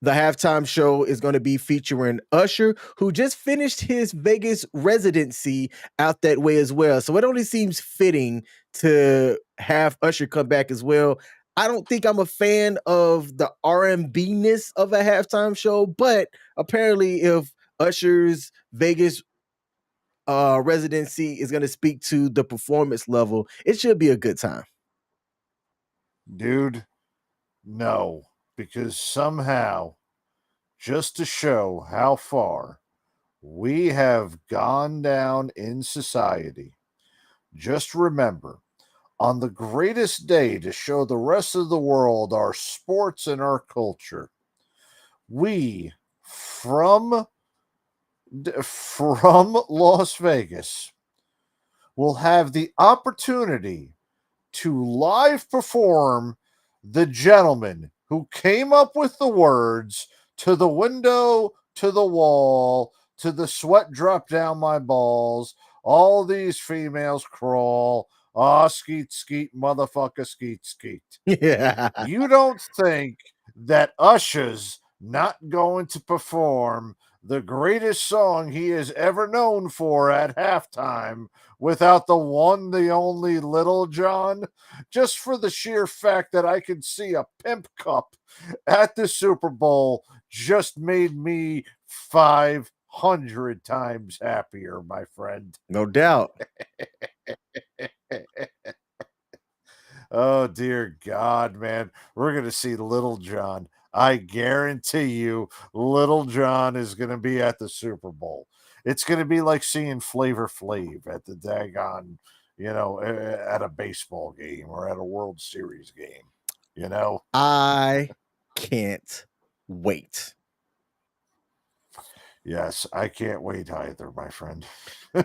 The halftime show is going to be featuring Usher, who just finished his Vegas residency out that way as well. So it only seems fitting to have Usher come back as well. I don't think I'm a fan of the R&B-ness of a halftime show, but apparently if Usher's Vegas residency is going to speak to the performance level, it should be a good time. Dude, no, because somehow, just to show how far we have gone down in society, just remember, on the greatest day to show the rest of the world our sports and our culture, we from Las Vegas will have the opportunity to live perform the gentleman who came up with the words "to the window, to the wall, to the sweat drop down my balls, all these females crawl, ah, skeet, skeet, motherfucker, skeet, skeet." Yeah. You don't think that Usher's not going to perform the greatest song he is ever known for at halftime without the one, the only Little John? Just for the sheer fact that I could see a pimp cup at the Super Bowl just made me 500 times happier, my friend. No doubt. Oh, dear God, man. We're going to see Little John. I guarantee you, Little John is going to be at the Super Bowl. It's going to be like seeing Flavor Flav at the daggone, at a baseball game or at a World Series game. I can't wait. Yes, I can't wait either, my friend. All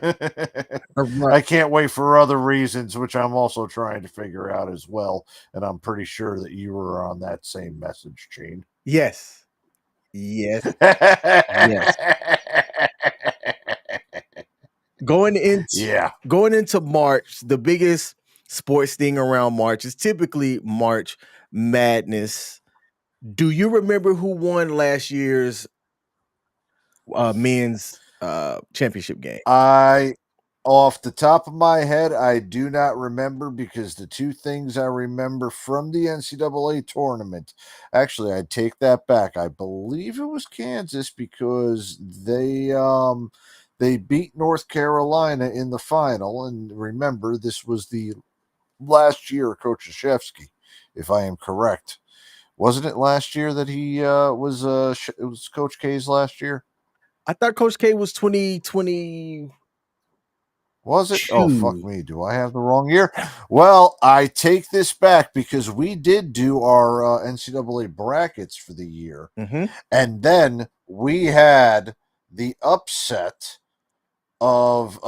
right. I can't wait for other reasons, which I'm also trying to figure out as well. And I'm pretty sure that you were on that same message chain. Yes. Yes. Yes. Going into March, the biggest sports thing around March is typically March Madness. Do you remember who won last year's men's championship game? Off the top of my head, I do not remember, because the two things I remember from the NCAA tournament, actually, I take that back. I believe it was Kansas, because they beat North Carolina in the final. And remember, this was the last year of Coach Krzyzewski, if I am correct. Wasn't it last year that he it was Coach K's last year? I thought Coach K was 2020. Was it? Oh, fuck me. Do I have the wrong year? Well, I take this back, because we did do our NCAA brackets for the year. Mm-hmm. And then we had the upset of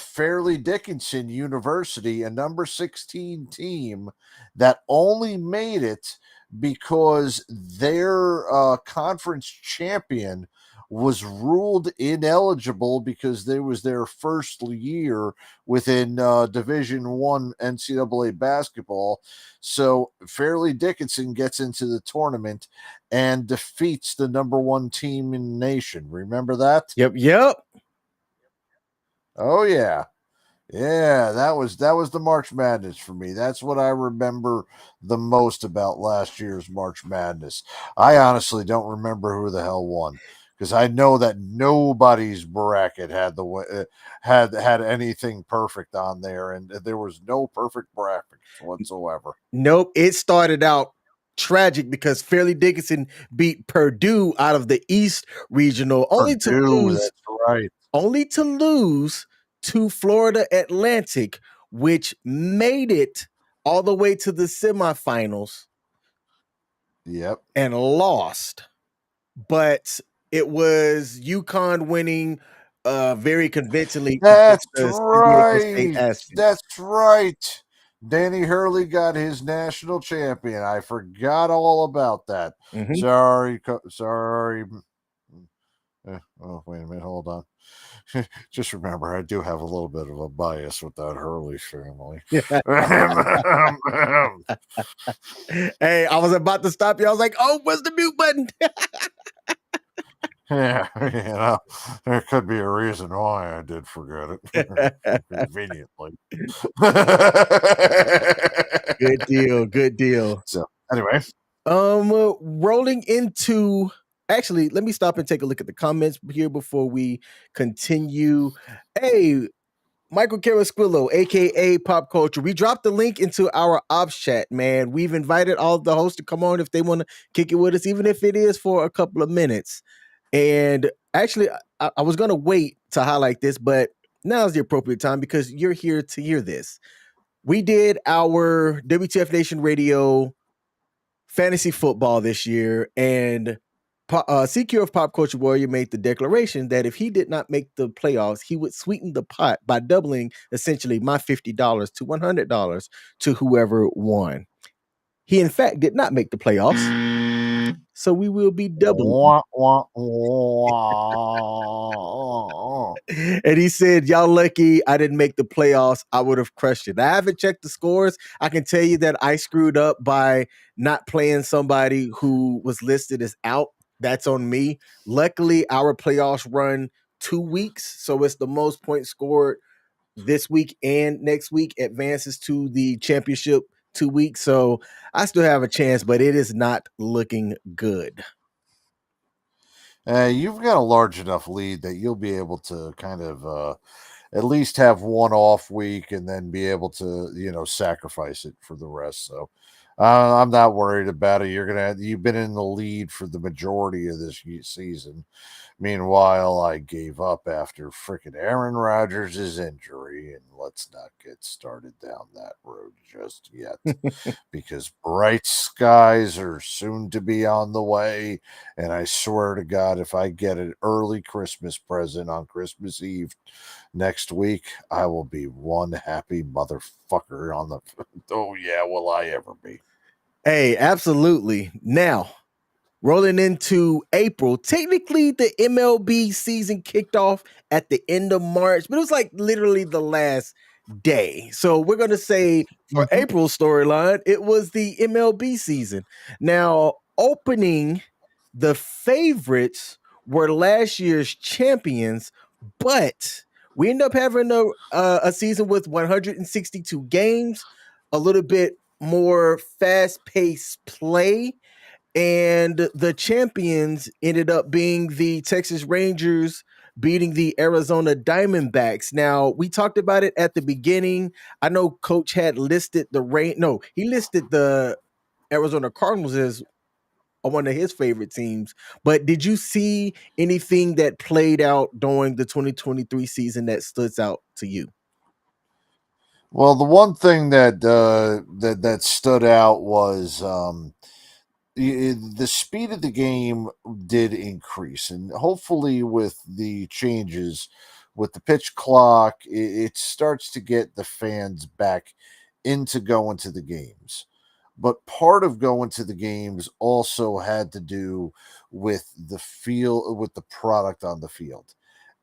Fairleigh Dickinson University, a number 16 team that only made it because their conference champion was ruled ineligible because there was their first year within Division I NCAA basketball. So Fairleigh Dickinson gets into the tournament and defeats the number 1 team in the nation. Remember that? Yep. Oh yeah. Yeah, that was the March Madness for me. That's what I remember the most about last year's March Madness. I honestly don't remember who the hell won, because I know that nobody's bracket had had anything perfect on there, and there was no perfect bracket whatsoever. Nope. It started out tragic because Fairleigh Dickinson beat Purdue out of the East Regional, only to lose. That's right. Only to lose to Florida Atlantic, which made it all the way to the semifinals. Yep. And lost. But it was UConn winning very convincingly. That's right. That's right. Danny Hurley got his national champion. I forgot all about that. Mm-hmm. Sorry. Oh, wait a minute. Hold on. just remember, I do have a little bit of a bias with that Hurley family. Hey, I was about to stop you. I was like, oh, where's the mute button? Yeah, there could be a reason why I did forget it conveniently. Good deal. Good deal. So, anyway, Rolling into actually, let me stop and take a look at the comments here before we continue. Hey, Michael Carasquillo, aka Pop Culture. We dropped the link into our ops chat, man. We've invited all of the hosts to come on if they want to kick it with us, even if it is for a couple of minutes. And actually, I was gonna wait to highlight this, but now's the appropriate time because you're here to hear this. We did our WTF Nation Radio fantasy football this year, and CQ of Pop Culture Warrior made the declaration that if he did not make the playoffs, he would sweeten the pot by doubling essentially my $50 to $100 to whoever won. He, in fact, did not make the playoffs, so we will be doubling. wah, wah, wah. And he said, y'all lucky I didn't make the playoffs. I would have crushed it. I haven't checked the scores. I can tell you that I screwed up by not playing somebody who was listed as out. That's on me. Luckily, our playoffs run 2 weeks. So it's the most points scored this week and next week advances to the championship 2 weeks. So I still have a chance, but it is not looking good. You've got a large enough lead that you'll be able to kind of at least have one off week and then be able to, sacrifice it for the rest. So I'm not worried about it. You've been in the lead for the majority of this season. Meanwhile, I gave up after frickin' Aaron Rodgers' injury, and let's not get started down that road just yet because bright skies are soon to be on the way. And I swear to God, if I get an early Christmas present on Christmas Eve next week, I will be one happy motherfucker on the. Oh, yeah, will I ever be? Hey, absolutely. Now, rolling into April, technically the MLB season kicked off at the end of March, but it was like literally the last day. So we're going to say for April's storyline, it was the MLB season. Now, opening the favorites were last year's champions, but we end up having a season with 162 games, a little bit more fast-paced play, and the champions ended up being the Texas Rangers beating the Arizona Diamondbacks. Now, we talked about it at the beginning. I know Coach had listed he listed the Arizona Cardinals as one of his favorite teams. But did you see anything that played out during the 2023 season that stood out to you? Well, the one thing that stood out was the speed of the game did increase, and hopefully with the changes with the pitch clock, it starts to get the fans back into going to the games. But part of going to the games also had to do with with the product on the field.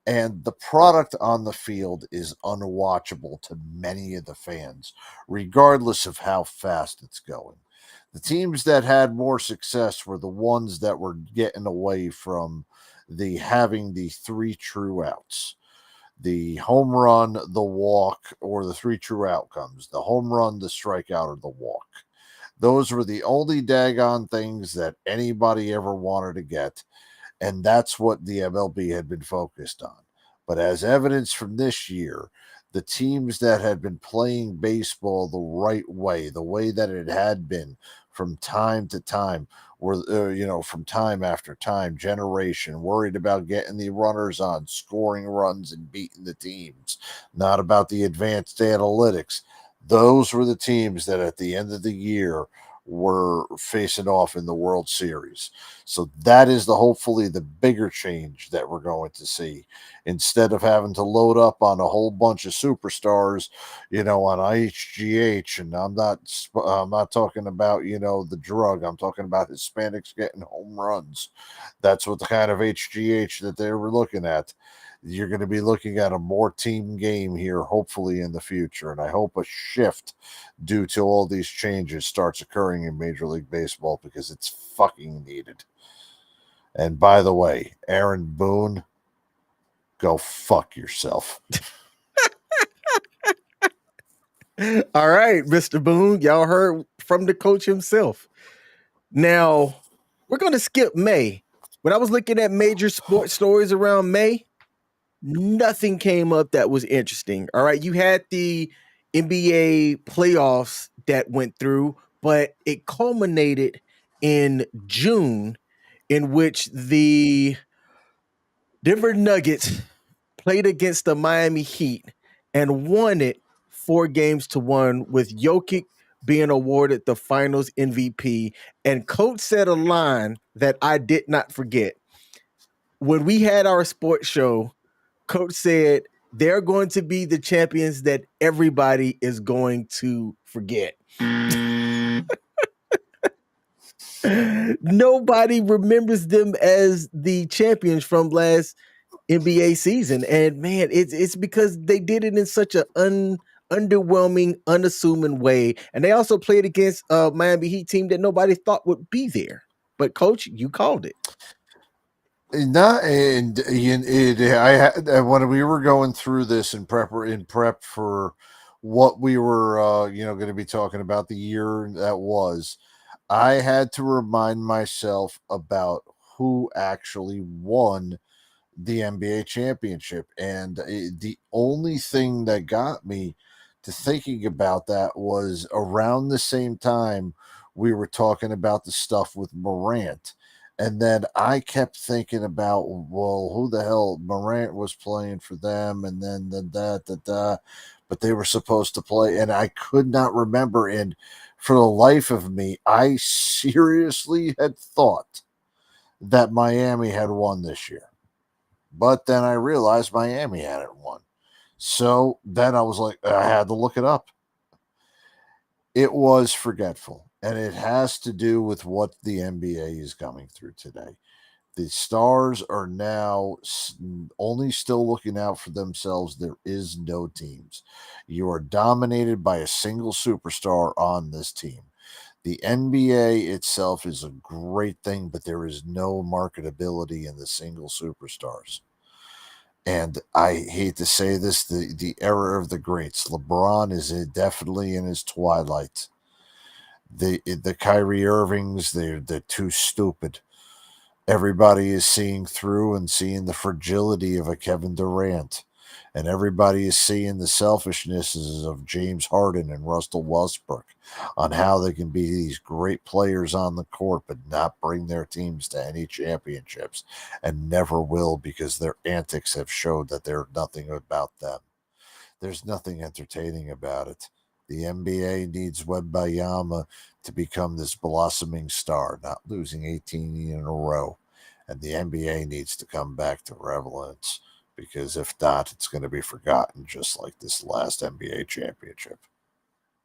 And the product on the field is unwatchable to many of the fans, regardless of how fast it's going. The teams that had more success were the ones that were getting away from the having the three true outs, the home run, the walk, or the three true outcomes, the home run, the strikeout, or the walk. Those were the only daggone things that anybody ever wanted to get. And that's what the MLB had been focused on. But as evidence from this year, the teams that had been playing baseball the right way, the way that it had been from time to time, were from time after time, generation, worried about getting the runners on, scoring runs, and beating the teams, not about the advanced analytics. Those were the teams that at the end of the year were facing off in the World Series. So that is hopefully the bigger change that we're going to see. Instead of having to load up on a whole bunch of superstars, on HGH, and I'm not talking about, the drug. I'm talking about Hispanics getting home runs. That's what the kind of HGH that they were looking at. you're going to be looking at a more team game here, hopefully in the future. And I hope a shift due to all these changes starts occurring in Major League Baseball because it's fucking needed. And by the way, Aaron Boone, go fuck yourself. All right, Mr. Boone, y'all heard from the coach himself. Now, we're going to skip May. When I was looking at major sports stories around May, nothing came up that was interesting. All right, you had the NBA playoffs that went through, but it culminated in June, in which the Denver Nuggets played against the Miami Heat and won it 4-1, with Jokic being awarded the finals MVP. And coach said a line that I did not forget. When we had our sports show, coach said they're going to be the champions that everybody is going to forget. Nobody remembers them as the champions from last NBA season. And man, it's because they did it in such an underwhelming, unassuming way. And they also played against a Miami Heat team that nobody thought would be there. But coach, you called it. No, and when we were going through this in prep for what we were going to be talking about the year that was, I had to remind myself about who actually won the NBA championship. And the only thing that got me to thinking about that was around the same time we were talking about the stuff with Morant. And then I kept thinking about, well, who the hell Morant was playing for them, and then but they were supposed to play, and I could not remember. And for the life of me, I seriously had thought that Miami had won this year. But then I realized Miami hadn't won. So then I was like, I had to look it up. It was forgetful. And it has to do with what the NBA is going through today. The stars are now only still looking out for themselves. There is no teams. You are dominated by a single superstar on this team. The NBA itself is a great thing, but there is no marketability in the single superstars. And I hate to say this, the era of the greats. LeBron is definitely in his twilight. The Kyrie Irvings, they're too stupid. Everybody is seeing through and seeing the fragility of a Kevin Durant. And everybody is seeing the selfishnesses of James Harden and Russell Westbrook on how they can be these great players on the court, but not bring their teams to any championships, and never will, because their antics have showed that they're nothing about them. There's nothing entertaining about it. The NBA needs Wembanyama to become this blossoming star, not losing 18 in a row. And the NBA needs to come back to relevance, because if not, it's going to be forgotten, just like this last NBA championship.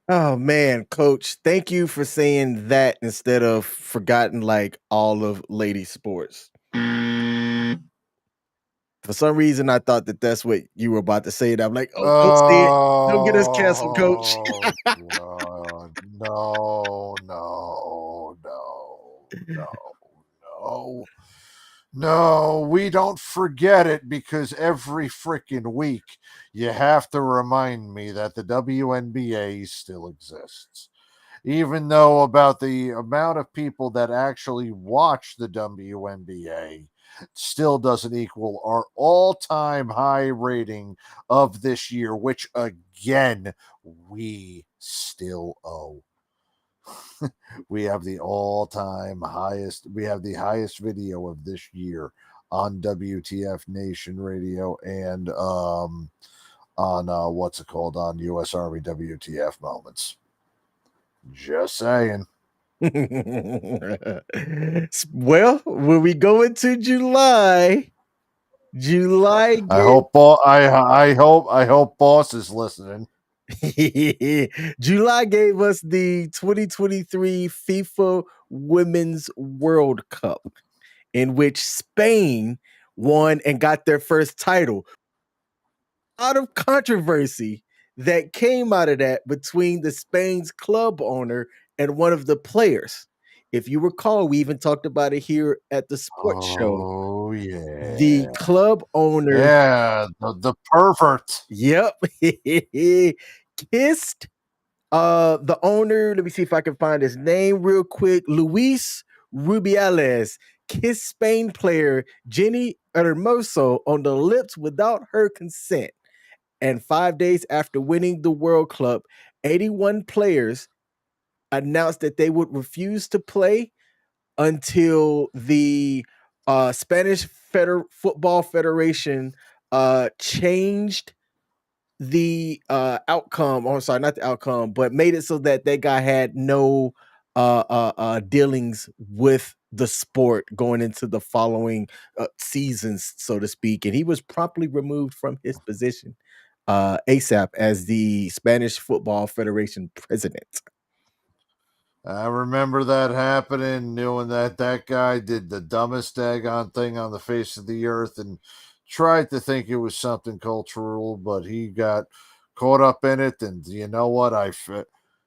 Oh man, coach, thank you for saying that instead of forgotten like all of lady sports. For some reason, I thought that that's what you were about to say. And I'm like, oh, don't say it. Don't get us canceled, coach. God. No. No, we don't forget it, because every freaking week you have to remind me that the WNBA still exists. Even though about the amount of people that actually watch the WNBA still doesn't equal our all-time high rating of this year, which again we still owe. We have the all-time highest. We have the highest video of this year on WTF Nation Radio and on what's it called, on U.S. Army WTF Moments. Just saying. Well, when we go into July I hope boss is listening. July gave us the 2023 FIFA Women's World Cup, in which Spain won and got their first title. A lot of controversy that came out of that between the Spain's club owner and one of the players. If you recall, we even talked about it here at the sports show. Oh yeah. The club owner, Yeah, the pervert. yep, kissed the owner. Let me see if I can find his name real quick. Luis Rubiales kissed Spain player Jenny Hermoso on the lips without her consent. And 5 days after winning the World Cup, 81 players announced that they would refuse to play until the Spanish Football Federation changed the outcome. Oh, sorry, not the outcome, but made it so that that guy had no dealings with the sport going into the following seasons, so to speak. And he was promptly removed from his position ASAP as the Spanish Football Federation president. I remember that happening, knowing that that guy did the dumbest daggone thing on the face of the earth and tried to think it was something cultural, but he got caught up in it. And you know what?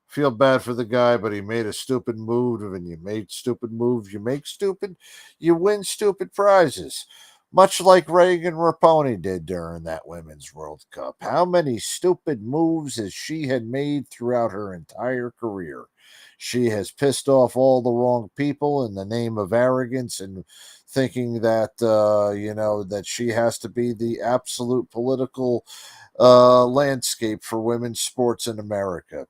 Feel bad for the guy, but he made a stupid move. And you made stupid moves. You make stupid, you win stupid prizes. Much like Reagan Raponi did during that Women's World Cup. How many stupid moves has she had made throughout her entire career? She has pissed off all the wrong people in the name of arrogance and thinking that that she has to be the absolute political landscape for women's sports in America.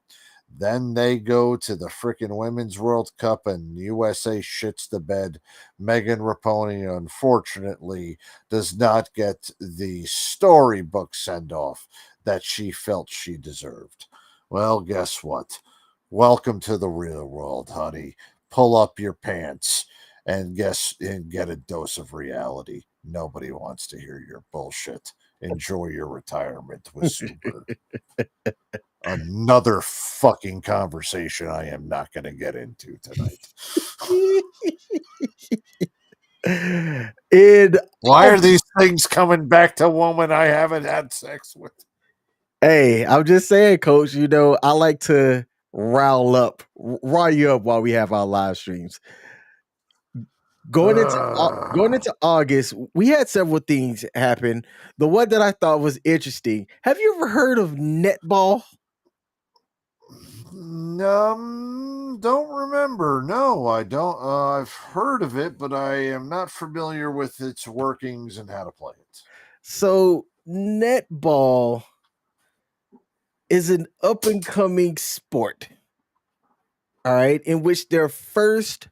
Then they go to the freaking Women's World Cup and USA shits the bed. Megan Raponi, unfortunately, does not get the storybook send off that she felt she deserved. Well, guess what? Welcome to the real world, honey. Pull up your pants and get a dose of reality. Nobody wants to hear your bullshit. Enjoy your retirement with Super. Another fucking conversation I am not going to get into tonight. Why are these things coming back to women I haven't had sex with? Hey, I'm just saying, Coach. You know, I like to rile you up while we have our live streams. Going into August, we had several things happen. The one that I thought was interesting. Have you ever heard of netball? Don't remember. No, I don't. I've heard of it, but I am not familiar with its workings and how to play it. So, netball is an up and coming sport. All right, in which their first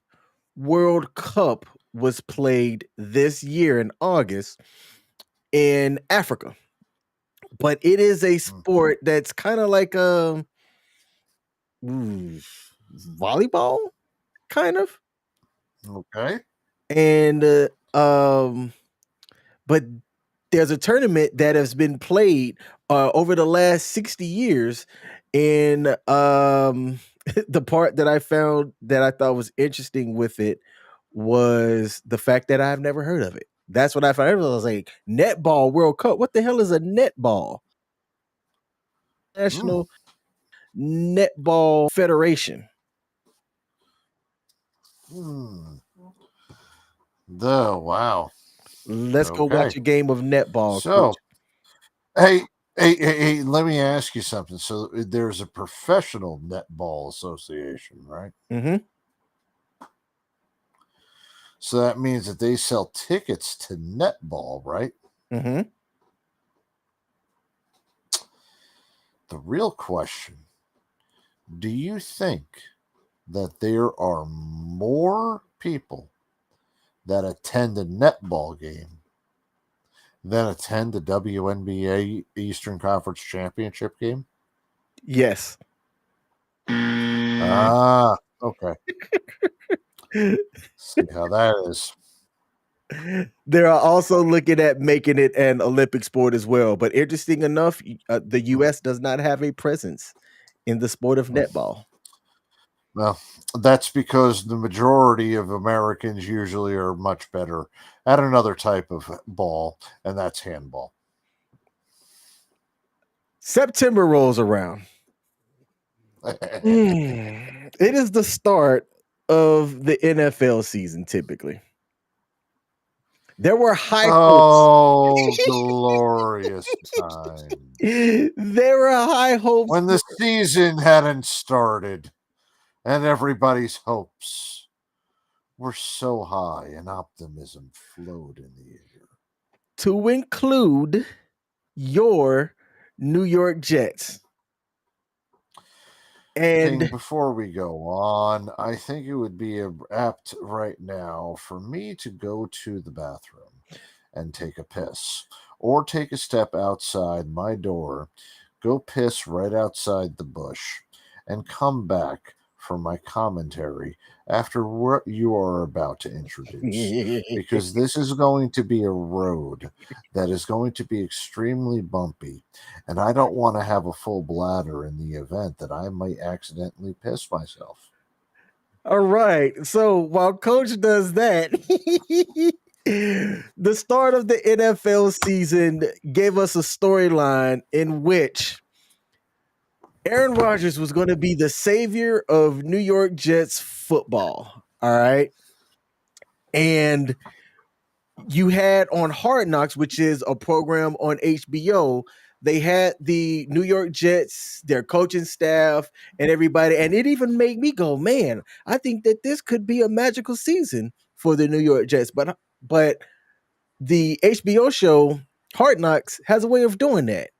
World Cup was played this year in August in Africa. But it is a sport that's kind of like volleyball, kind of. Okay. And but there's a tournament that has been played over the last 60 years. And the part that I found that I thought was interesting with it was the fact that I've never heard of it. That's what I found. I was like, netball World Cup. What the hell is a netball? National Netball Federation. Wow. Let's go watch a game of netball. So, hey, let me ask you something. So there's a professional netball association, right? Mm-hmm. So that means that they sell tickets to netball, right? Mm-hmm. The real question, do you think that there are more people that attend a netball game than attend the WNBA Eastern Conference Championship game? Yes. Okay. See how that is. They are also looking at making it an Olympic sport as well. But interesting enough, the U.S. does not have a presence in the sport of netball. Well, that's because the majority of Americans usually are much better at another type of ball, and that's handball. September rolls around. It is the start of the NFL season typically. There were high hopes. Oh, glorious time. There were high hopes. When the season hadn't started and everybody's hopes were so high and optimism flowed in the air. To include your New York Jets. King, And before we go on, I think it would be apt right now for me to go to the bathroom and take a piss, or take a step outside my door, go piss right outside the bush, and come back for my commentary after what you are about to introduce. Because this is going to be a road that is going to be extremely bumpy, and I don't want to have a full bladder in the event that I might accidentally piss myself. all right. So while Coach does that, the start of the NFL season gave us a storyline in which Aaron Rodgers was going to be the savior of New York Jets football. All right. And you had on Hard Knocks, which is a program on HBO, they had the New York Jets, their coaching staff, and everybody. And it even made me go, man, I think that this could be a magical season for the New York Jets. But the HBO show Hard Knocks has a way of doing that.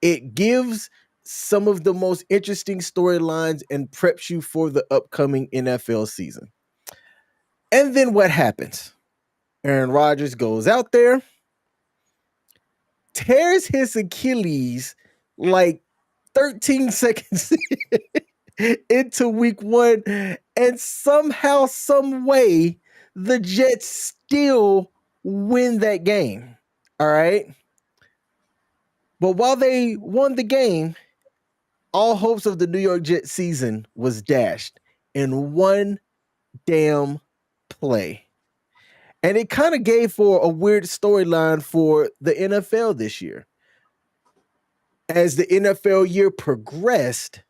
It gives some of the most interesting storylines and preps you for the upcoming NFL season. And then what happens? Aaron Rodgers goes out there, tears his Achilles like 13 seconds into week one, and somehow, some way, the Jets still win that game. All right. But while they won the game, all hopes of the New York Jets season was dashed in one damn play. And it kind of gave for a weird storyline for the NFL this year. As the NFL year progressed,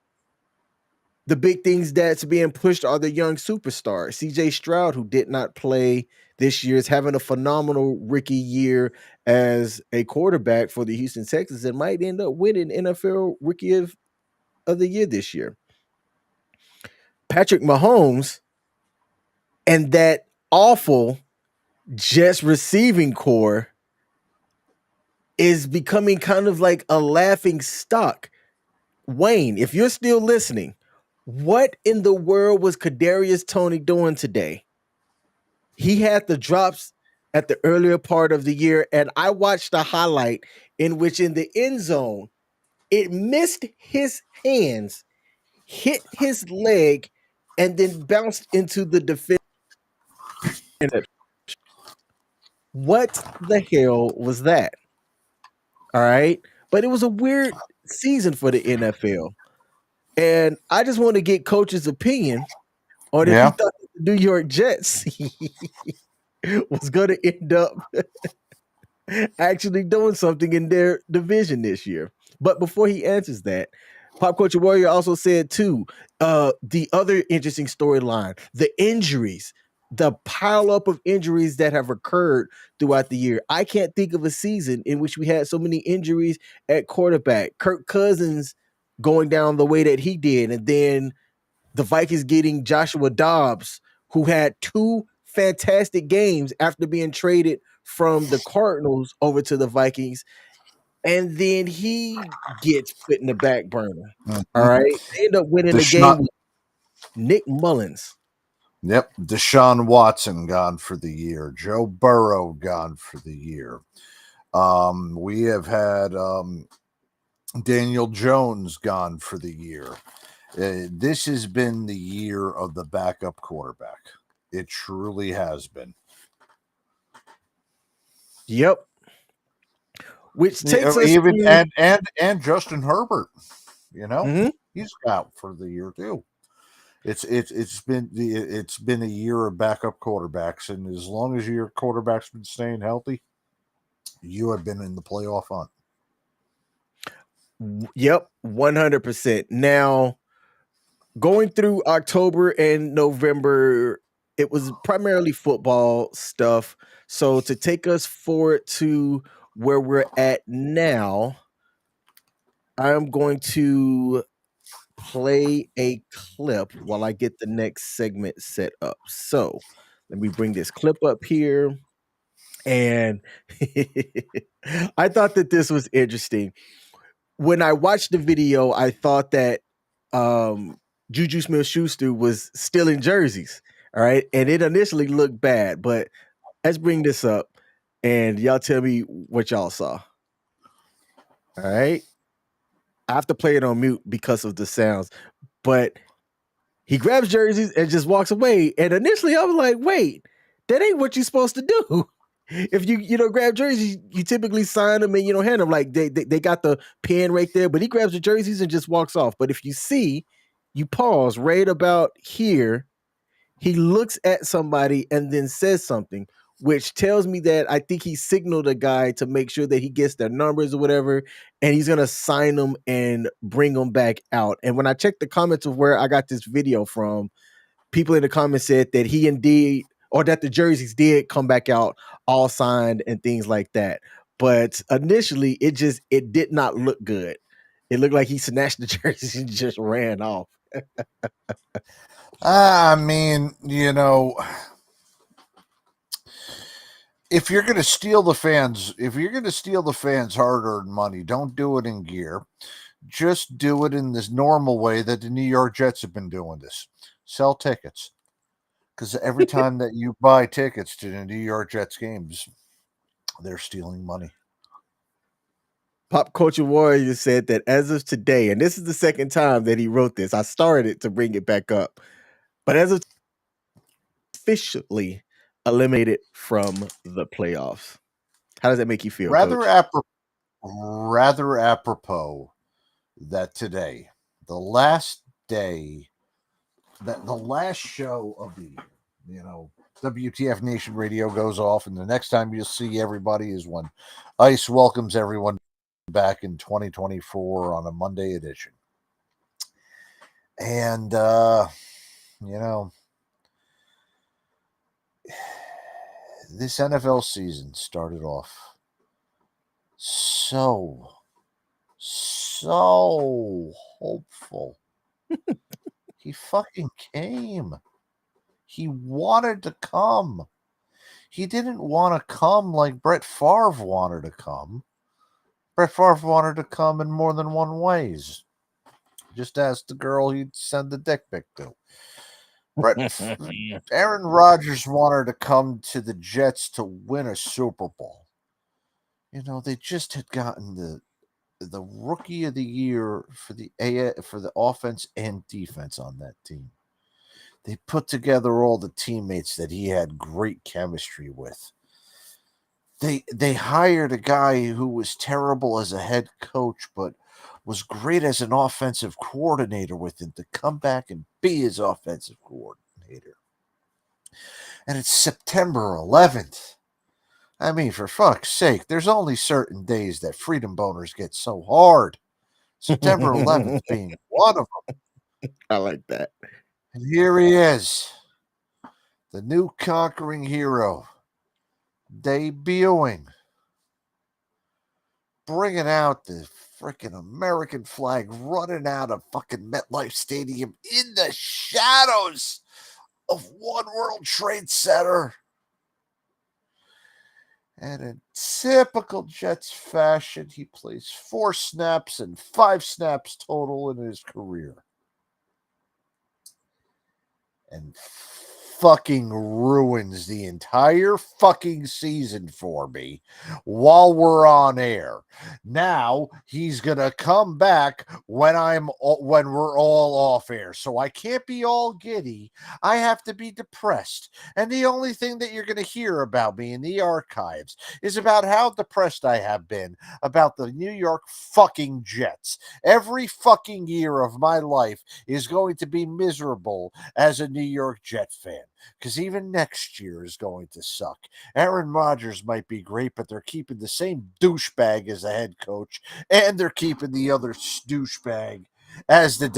the big things that's being pushed are the young superstars. CJ Stroud, who did not play this year, is having a phenomenal rookie year as a quarterback for the Houston Texans and might end up winning NFL Rookie of the Year this year. Patrick Mahomes and that awful Jets receiving core is becoming kind of like a laughing stock. Wayne, if you're still listening, what in the world was Kadarius Toney doing today? He had the drops at the earlier part of the year, and I watched a highlight in which in the end zone, it missed his hands, hit his leg, and then bounced into the defense. What the hell was that? All right. But it was a weird season for the NFL. And I just want to get Coach's opinion on if he Yeah. thought the New York Jets was going to end up actually doing something in their division this year. But before he answers that, Pop Culture Warrior also said too, the other interesting storyline, the injuries, the pile up of injuries that have occurred throughout the year. I can't think of a season in which we had so many injuries at quarterback. Kirk Cousins going down the way that he did, and then the Vikings getting Joshua Dobbs, who had two fantastic games after being traded from the Cardinals over to the Vikings, and then he gets put in the back burner. All right. They end up winning the game with Nick Mullins. Yep. Deshaun Watson gone for the year. Joe Burrow gone for the year. We have had Daniel Jones gone for the year. This has been the year of the backup quarterback. It truly has been. Yep. Which takes us even to, and Justin Herbert, Mhm. he's out for the year too. It's been a year of backup quarterbacks, and as long as your quarterback's been staying healthy, you have been in the playoff hunt. Yep, 100%. Now, going through October and November, it was primarily football stuff. So to take us forward to where we're at now, I'm going to play a clip while I get the next segment set up. So let me bring this clip up here. And I thought that this was interesting. When I watched the video, I thought that Juju Smith Schuster was stealing jerseys. All right. And it initially looked bad, but let's bring this up and y'all tell me what y'all saw. All right. I have to play it on mute because of the sounds, but he grabs jerseys and just walks away. And initially I was like, wait, that ain't what you're supposed to do. If you grab jerseys, you typically sign them and you don't hand them. Like they got the pen right there, but he grabs the jerseys and just walks off. But if you see, you pause right about here, he looks at somebody and then says something, which tells me that I think he signaled a guy to make sure that he gets their numbers or whatever, and he's gonna sign them and bring them back out. And when I checked the comments of where I got this video from, people in the comments said that he indeed, or that the jerseys did come back out all signed and things like that. But initially, it did not look good. It looked like he snatched the jerseys and just ran off. I mean, if you're going to steal the fans, hard-earned money, don't do it in gear. Just do it in this normal way that the New York Jets have been doing this. Sell tickets. Because every time that you buy tickets to the New York Jets games, they're stealing money. Pop Culture Warrior said that as of today, and this is the second time that he wrote this, I started to bring it back up, but as of officially eliminated from the playoffs. How does that make you feel, Coach? Rather apropos that today, the last day, that the last show of the year, WTF Nation Radio goes off, and the next time you'll see everybody is when ICE welcomes everyone back in 2024 on a Monday edition. And, this NFL season started off so hopeful. He fucking came. He wanted to come. He didn't want to come like Brett Favre wanted to come. Brett Favre wanted to come in more than one ways. Just ask the girl he'd send the dick pic to. Aaron Rodgers wanted to come to the Jets to win a Super Bowl. They just had gotten the rookie of the year for the offense and defense on that team. They put together all the teammates that he had great chemistry with. They hired a guy who was terrible as a head coach, but was great as an offensive coordinator with him to come back and be his offensive coordinator. And it's September 11th. I mean, for fuck's sake, there's only certain days that freedom boners get so hard. September 11th being one of them. I like that. And here he is, the new conquering hero, debuting, bringing out the freaking American flag, running out of fucking MetLife Stadium in the shadows of One World Trade Center. And in typical Jets fashion, he plays 4 snaps and 5 snaps total in his career. And fucking ruins the entire fucking season for me while we're on air. Now he's gonna come back when we're all off air. So I can't be all giddy. I have to be depressed. And the only thing that you're gonna hear about me in the archives is about how depressed I have been about the New York fucking Jets. Every fucking year of my life is going to be miserable as a New York Jet fan, because even next year is going to suck. Aaron Rodgers might be great, but they're keeping the same douchebag as the head coach, and they're keeping the other douchebag as the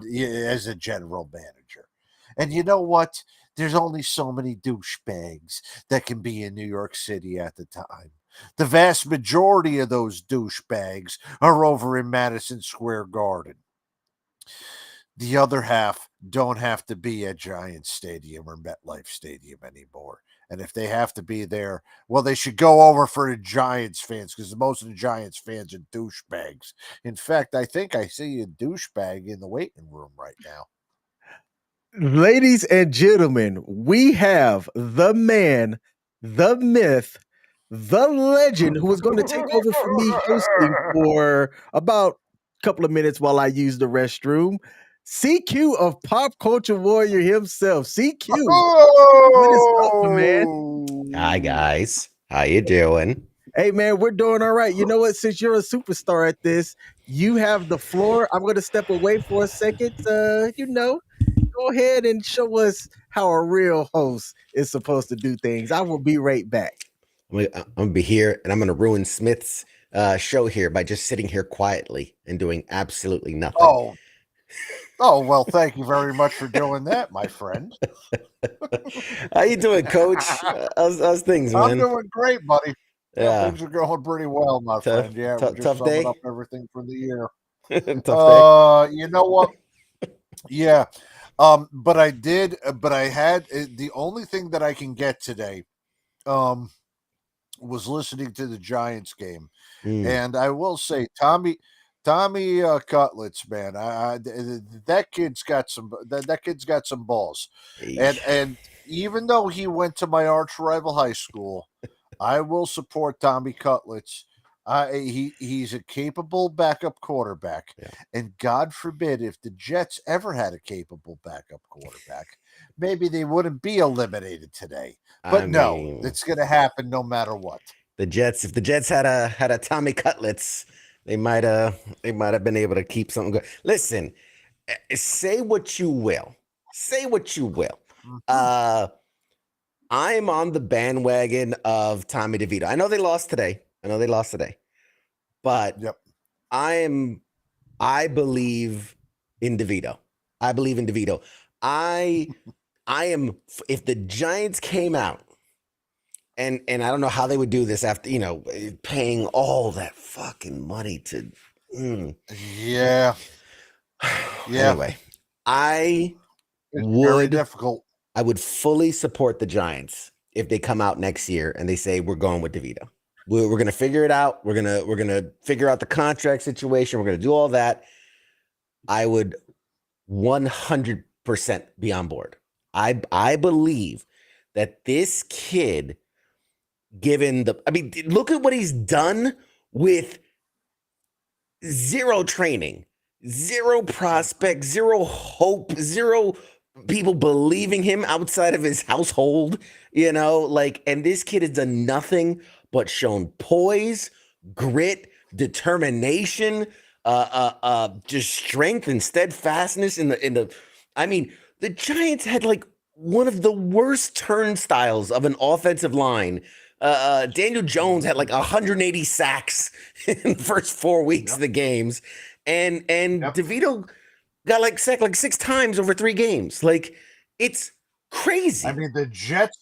as a general manager. And you know what? There's only so many douchebags that can be in New York City at the time. The vast majority of those douchebags are over in Madison Square Garden. The other half don't have to be at Giants Stadium or MetLife Stadium anymore. And if they have to be there, well, they should go over for the Giants fans, because most of the Giants fans are douchebags. In fact, I think I see a douchebag in the waiting room right now. Ladies and gentlemen, we have the man, the myth, the legend who is going to take over for me hosting for about a couple of minutes while I use the restroom. CQ of Pop Culture Warrior himself. CQ, what is up, my man? Hi guys, how you doing? Hey man, we're doing all right. You know what? Since you're a superstar at this, you have the floor. I'm going to step away for a second. Go ahead and show us how a real host is supposed to do things. I will be right back. I'm gonna be here, and I'm gonna ruin Smith's show here by just sitting here quietly and doing absolutely nothing. Well, thank you very much for doing that, my friend. How you doing, Coach? How's things, man? I'm doing great, buddy. Yeah, things are going pretty well, my friend. Yeah, we're just tough summing day? up everything for the year. Tough day. You know what? Yeah. But I had the only thing that I can get today was listening to the Giants game. And I will say Tommy Cutlets, man, that kid's got some balls. And even though he went to my arch rival high school, I will support Tommy Cutlets. He's a capable backup quarterback, and God forbid if the Jets ever had a capable backup quarterback, maybe they wouldn't be eliminated today. But no, it's going to happen no matter what. If the Jets had a Tommy Cutlets, they might have been able to keep something good. Listen, say what you will. Mm-hmm. I'm on the bandwagon of Tommy DeVito. I know they lost today. But I believe in DeVito. I am, if the Giants came out, and I don't know how they would do this after, paying all that fucking money to Yeah. Anyway, it's very difficult. I would fully support the Giants if they come out next year and they say we're going with DeVito. We're going to figure it out. We're going to figure out the contract situation. We're going to do all that. I would 100% be on board. I believe that this kid, look at what he's done with zero training, zero prospect, zero hope, zero people believing him outside of his household, and this kid has done nothing but shown poise, grit, determination, just strength and steadfastness the Giants had like one of the worst turnstiles of an offensive line. Daniel Jones had like 180 sacks in the first 4 weeks of the games, and DeVito got sacked 6 times over 3 games. It's crazy. The Jets,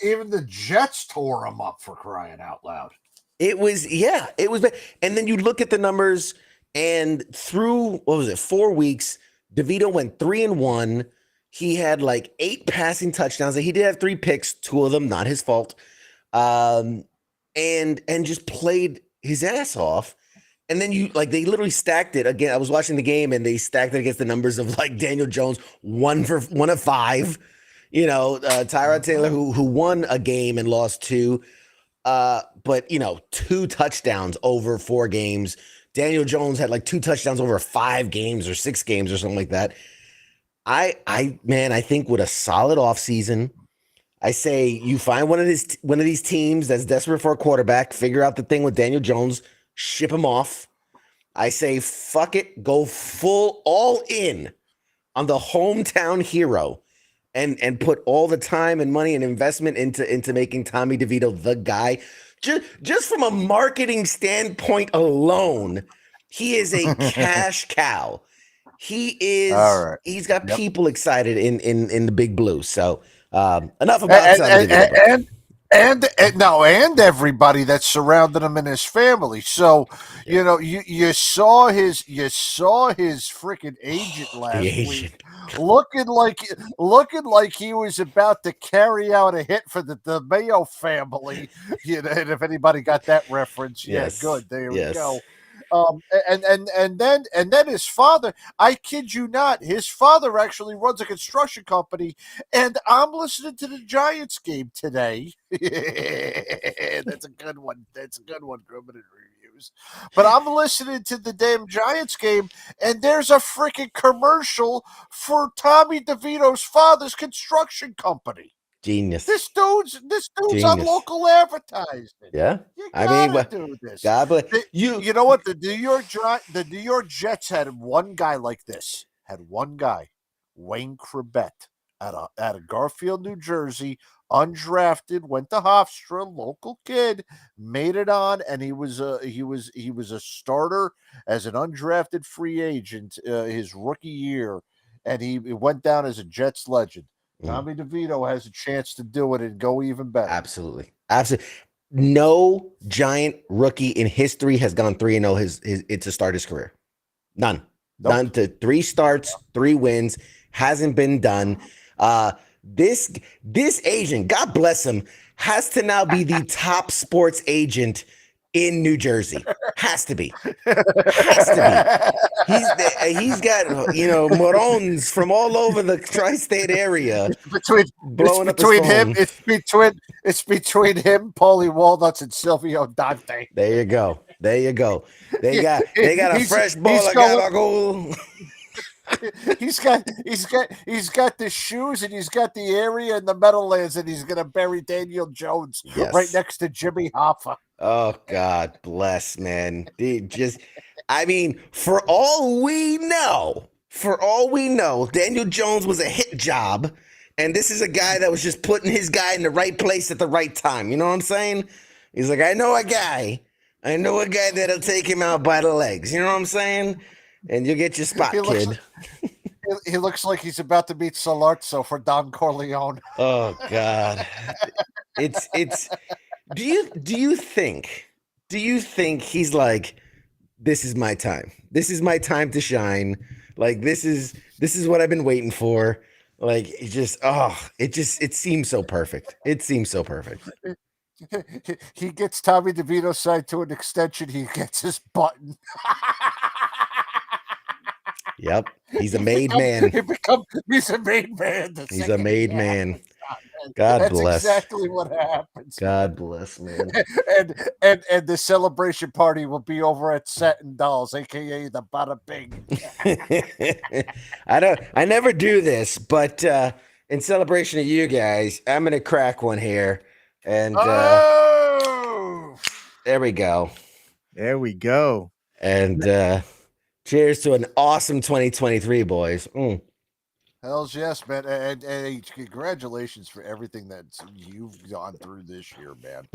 even the Jets tore him up, for crying out loud. It was bad. And then you look at the numbers, and through 4 weeks, DeVito went 3-1. He had 8 passing touchdowns. He did have 3 picks, 2 of them not his fault. And just played his ass off. And then they literally stacked it again. I was watching the game and they stacked it against the numbers of Daniel Jones, 1 of 5, Tyrod Taylor, who won a game and lost two, but 2 touchdowns over 4 games. Daniel Jones had like 2 touchdowns over 5 games or 6 games or something like that. I think with a solid offseason, I say you find one of these teams that's desperate for a quarterback, figure out the thing with Daniel Jones, ship him off. I say fuck it, go full all in on the hometown hero and put all the time and money and investment into making Tommy DeVito the guy. Just from a marketing standpoint alone, he is a cash cow. He is. All right. He's got people excited in the Big Blue. So enough about Tommy DeVito. And everybody that surrounded him and his family. So you saw his freaking agent last week, looking like he was about to carry out a hit for the Mayo family. And if anybody got that reference, yes. Good. There we go. And then his father, I kid you not, his father actually runs a construction company, and I'm listening to the Giants game today. That's a good one. Criminal reviews. But I'm listening to the damn Giants game, and there's a freaking commercial for Tommy DeVito's father's construction company. Genius. This dude's on local advertising. Yeah, you gotta do this. God, but you know what? The New York Jets had one guy like this. Wayne Krebet, out of Garfield, New Jersey, undrafted, went to Hofstra, local kid, made it on, and he was a starter as an undrafted free agent his rookie year, and he went down as a Jets legend. Tommy DeVito has a chance to do it and go even better. Absolutely. No Giant rookie in history has gone 3-0 to start his career. None. Nope. None. To 3 starts, 3 wins. Hasn't been done. This agent, God bless him, has to now be the top sports agent in New Jersey. Has to be. He's got morons from all over the tri-state area. It's between him, Paulie Walnuts, and Silvio Dante. There you go. They got a fresh ball of gabagool. He's got the shoes, and he's got the area and the Meadowlands, and he's gonna bury Daniel Jones right next to Jimmy Hoffa. Oh, God bless, man. For all we know, Daniel Jones was a hit job, and this is a guy that was just putting his guy in the right place at the right time. You know what I'm saying? He's like, I know a guy that'll take him out by the legs. You know what I'm saying? And you'll get your spot, kid. He looks like he's about to meet Solarzo for Don Corleone. Oh, God. It's do you think he's like, this is my time. This is my time to shine. Like, this is what I've been waiting for. Like, it seems so perfect. It seems so perfect. He gets Tommy DeVito signed to an extension. He gets his button. Yep. He's a made man. He's a made man. He's a made man. God bless. That's exactly what happens. God bless, man. And the celebration party will be over at Satin Dolls, aka the Bada Bing. I never do this, but in celebration of you guys, I'm gonna crack one here. And there we go. There we go. And cheers to an awesome 2023, boys. Hells yes, man. And congratulations for everything that you've gone through this year, man.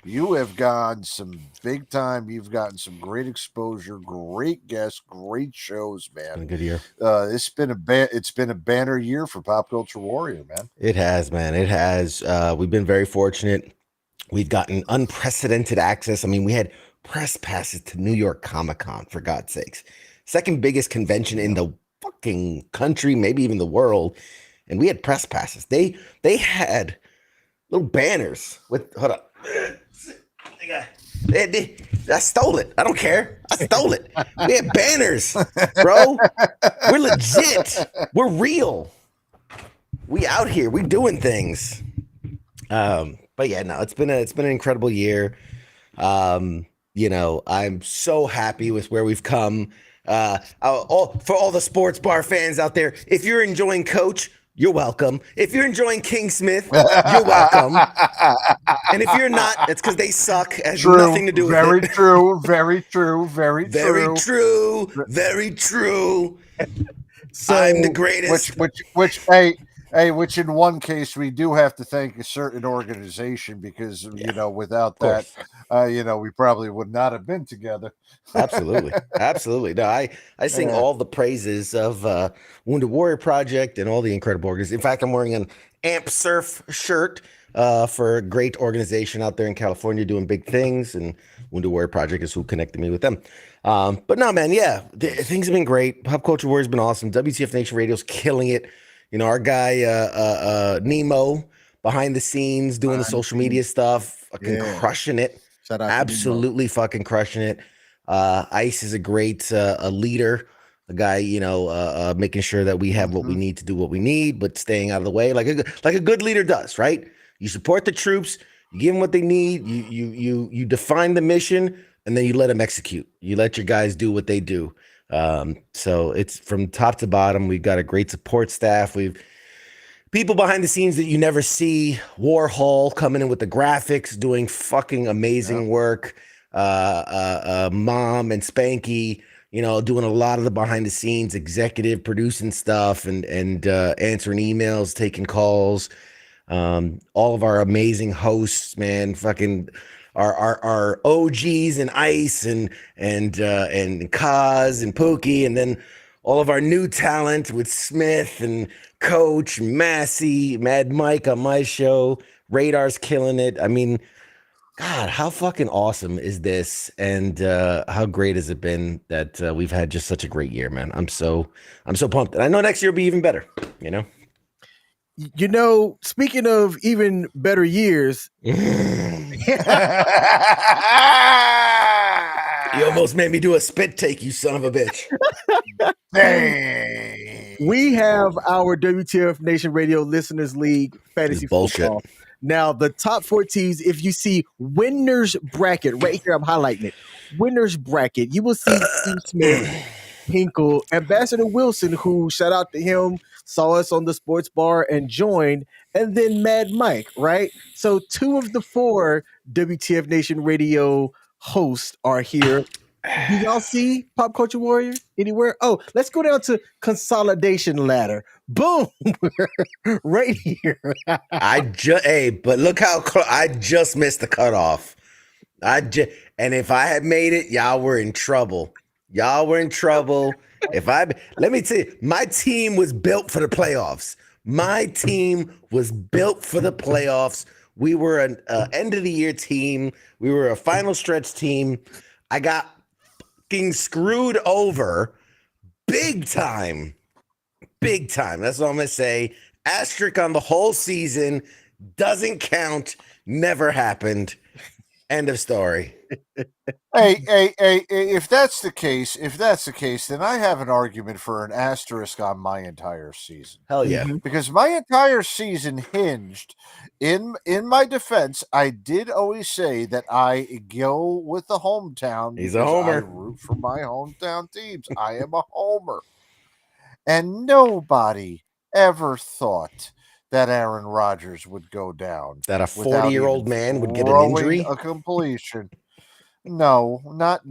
You have gone some big time. You've gotten some great exposure, great guests, great shows, man. A good year. It's been a banner year for Pop Culture Warrior, man. It has, man. It has. We've been very fortunate. We've gotten unprecedented access. I mean, we had press passes to New York Comic-Con, for God's sakes. Second biggest convention in the fucking country, maybe even the world, and we had press passes. They had little banners with. Hold up, I stole it. I don't care. I stole it. We had banners, bro. We're legit. We're real. We out here. We doing things. But yeah, no, it's been an incredible year. I'm so happy with where we've come. For all the sports bar fans out there, if you're enjoying Coach, you're welcome. If you're enjoying King Smith, you're welcome. And if you're not, it's because they suck. It has nothing to do with very it. true, very true, very Very true. true. Very true. So I'm the greatest. Which in one case we do have to thank a certain organization because without that, we probably would not have been together. Absolutely. No, I sing all the praises of Wounded Warrior Project and all the incredible organizations. In fact, I'm wearing an Amp Surf shirt for a great organization out there in California doing big things, and Wounded Warrior Project is who connected me with them. But no, man, yeah, things have been great. Pop Culture Warrior's been awesome. WTF Nation Radio's killing it. Our guy Nemo behind the scenes doing the social media stuff, fucking crushing it. Shout out Absolutely fucking crushing it. Ice is a great a leader, a guy, making sure that we have what we need to do what we need, but staying out of the way, like a good leader does, right? You support the troops, you give them what they need, you define the mission, and then you let them execute. You let your guys do what they do. So it's from top to bottom. We've got a great support staff. We've people behind the scenes that you never see. Warhol coming in with the graphics, doing fucking amazing work. Mom and Spanky, doing a lot of the behind the scenes, executive producing stuff and answering emails, taking calls. All of our amazing hosts, man, fucking our OGs and Ice and Kaz and Pookie, and then all of our new talent with Smith and Coach, Massey, Mad Mike on my show. Radar's killing it. I mean, God, how fucking awesome is this? And how great has it been that we've had just such a great year, man? I'm so pumped. And I know next year will be even better, Speaking of even better years, You almost made me do a spit take, you son of a bitch. we have our WTF Nation Radio Listeners League Fantasy Football. Now, the top 4 teams, if you see winners bracket, right here, I'm highlighting it. Winners bracket, you will see Steve Smith, Hinkle, Ambassador Wilson, who, shout out to him, saw us on the sports bar and joined, and then Mad Mike, right? So 2 of the 4 WTF Nation Radio hosts are here. Do y'all see Pop Culture Warrior anywhere? Oh, let's go down to consolidation ladder. Boom, right here. But look how I just missed the cutoff. And if I had made it, y'all were in trouble. Let me tell you, my team was built for the playoffs. We were an end of the year team. We were a final stretch team. I got screwed over big time. That's all I'm gonna say. Asterisk on the whole season. Doesn't count. Never happened. End of story. Hey, if that's the case, then I have an argument for an asterisk on my entire season. Hell yeah. Because my entire season hinged in my defense, I did always say that I go with the hometown. He's a homer. I root for my hometown teams. I am a homer. And nobody ever thought that Aaron Rodgers would go down. That a 40-year-old man would get an injury? A completion. No, not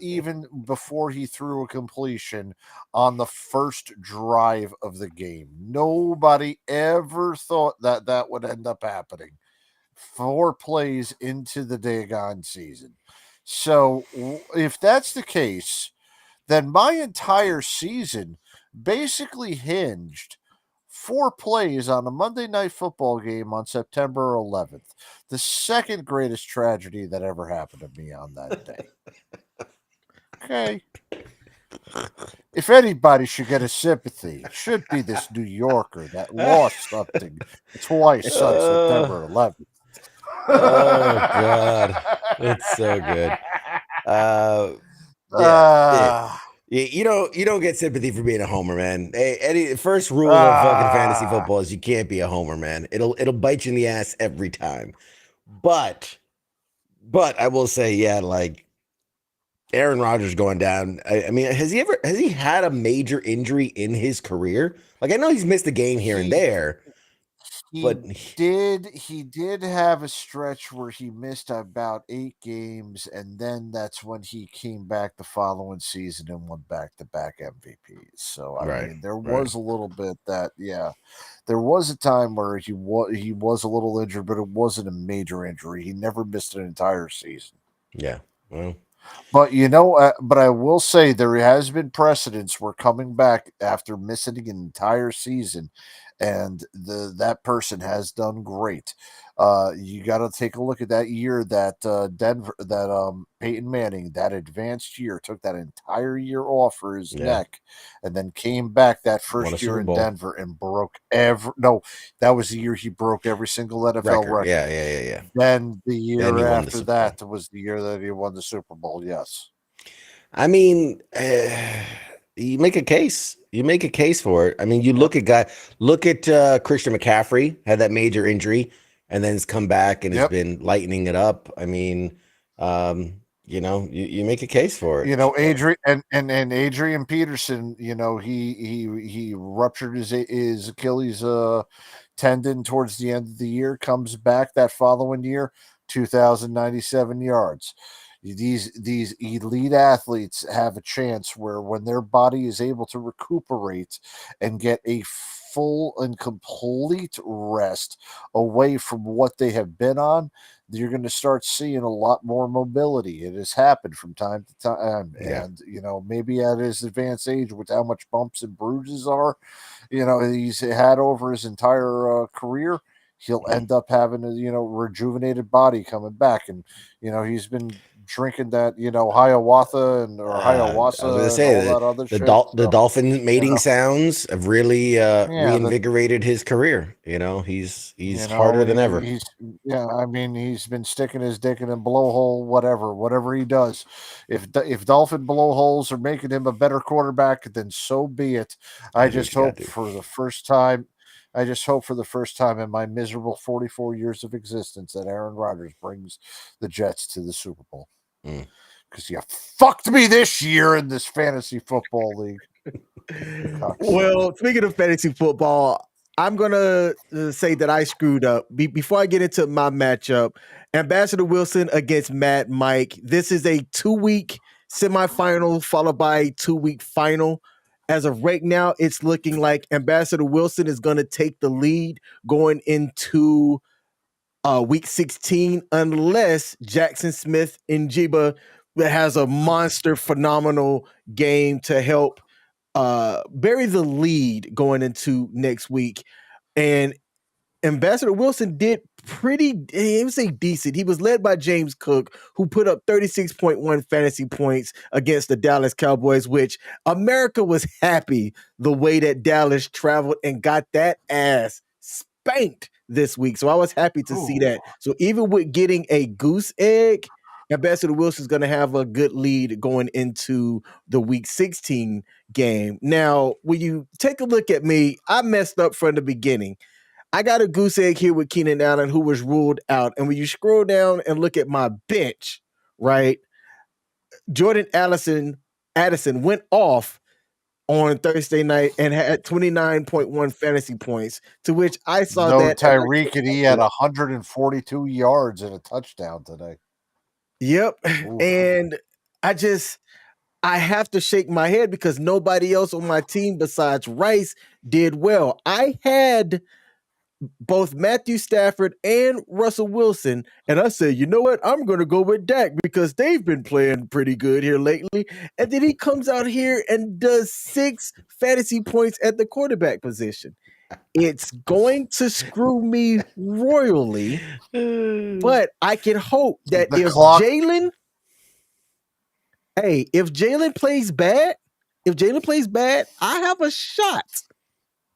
even before he threw a completion on the first drive of the game. Nobody ever thought that would end up happening 4 plays into the daggone season. So if that's the case, then my entire season basically hinged 4 plays on a Monday Night Football game on September 11th. The second greatest tragedy that ever happened to me on that day. Okay. If anybody should get a sympathy, it should be this New Yorker that lost something twice on September 11th. Oh, God. It's so good. You don't get sympathy for being a homer, man. Hey, Eddie, first rule of fucking fantasy football is you can't be a homer, man. It'll bite you in the ass every time. But I will say, yeah, like Aaron Rodgers going down. I mean, has he had a major injury in his career? Like I know he's missed a game here and He there, but he did have a stretch where he missed about 8 games, and then that's when he came back the following season and won back-to-back MVPs. So I right, mean, there right, was a little bit that there was a time where he was a little injured, but it wasn't a major injury. He never missed an entire season. yeah. Well, But but I will say there has been precedents where coming back after missing an entire season, and that person has done great. You got to take a look at that year that Peyton Manning, that advanced year, took that entire year off for his yeah, neck, and then came back that won a first year Super in Bowl Denver and broke every no, that was the year he broke every single NFL record. record. Yeah. Then the Then he year won the after Super Bowl. that was the year that he won the Super Bowl. Yes. I mean, you make a case. You make a case for it. I mean, you Yep. look at Christian McCaffrey, had that major injury and then has come back and has Yep. been lightening it up. I mean, you make a case for it. Adrian Peterson, he ruptured his Achilles tendon towards the end of the year, comes back that following year, 2,097 yards. These elite athletes have a chance where when their body is able to recuperate and get a full and complete rest away from what they have been on, you're going to start seeing a lot more mobility. It has happened from time to time. Yeah. And, maybe at his advanced age with how much bumps and bruises he's had over his entire career, he'll end up having a, rejuvenated body coming back. And, he's been drinking that, hiawatha or I was gonna hiawasa and say all that that other shit. the So, dolphin mating sounds have really yeah, reinvigorated his career. He's You harder know, than ever. he's I mean, he's been sticking his dick in a blowhole, whatever he does. If dolphin blowholes are making him a better quarterback, then so be it. I Do what just you got hope to. for the first time. I just hope for the first time in my miserable 44 years of existence that Aaron Rodgers brings the Jets to the Super Bowl. Mm. Because you fucked me this year in this fantasy football league. Well, speaking of fantasy football, I'm gonna say that I screwed up. Before I get into my matchup, Ambassador Wilson against Mad Mike. This is a 2-week semifinal followed by a 2-week final. As of right now, it's looking like Ambassador Wilson is going to take the lead going into week 16, unless Jackson Smith and Jiba has a monster, phenomenal game to help bury the lead going into next week. And Ambassador Wilson did he would say decent. He was led by James Cook, who put up 36.1 fantasy points against the Dallas Cowboys, which America was happy the way that Dallas traveled and got that ass spanked this week. So I was happy to see that. So even with getting a goose egg, Ambassador Wilson is going to have a good lead going into the week 16 game. Now, when you take a look at me, I messed up from the beginning. I got a goose egg here with Keenan Allen, who was ruled out. And when you scroll down and look at my bench, right, Jordan Addison went off on Thursday night and had 29.1 fantasy points, to which I saw No that. Tyreek, and he had 142 yards and a touchdown today. Yep. Oof. And I have to shake my head because nobody else on my team besides Rice did well. I had both Matthew Stafford and Russell Wilson, and I said, you know what? I'm going to go with Dak because they've been playing pretty good here lately. And then he comes out here and does 6 fantasy points at the quarterback position. It's going to screw me royally, but I can hope that The if clock- Jalen plays bad, I have a shot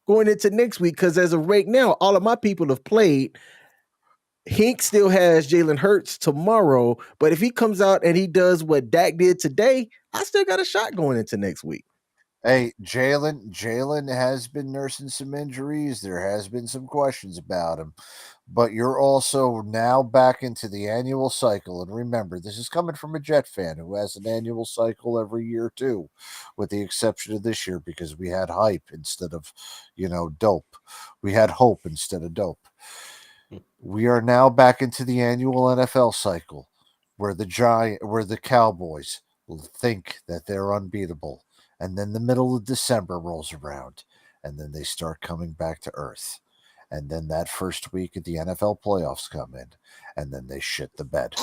going into next week, because as of right now, all of my people have played. Hink still has Jalen Hurts tomorrow, but if he comes out and he does what Dak did today, I still got a shot going into next week. Hey, Jalen has been nursing some injuries. There has been some questions about him, but you're also now back into the annual cycle. And remember, this is coming from a Jet fan who has an annual cycle every year too, with the exception of this year because we had hype instead of, dope. We had hope instead of dope. We are now back into the annual NFL cycle where the Cowboys think that they're unbeatable. And then the middle of December rolls around and then they start coming back to earth. And then that first week of the NFL playoffs come in and then they shit the bed.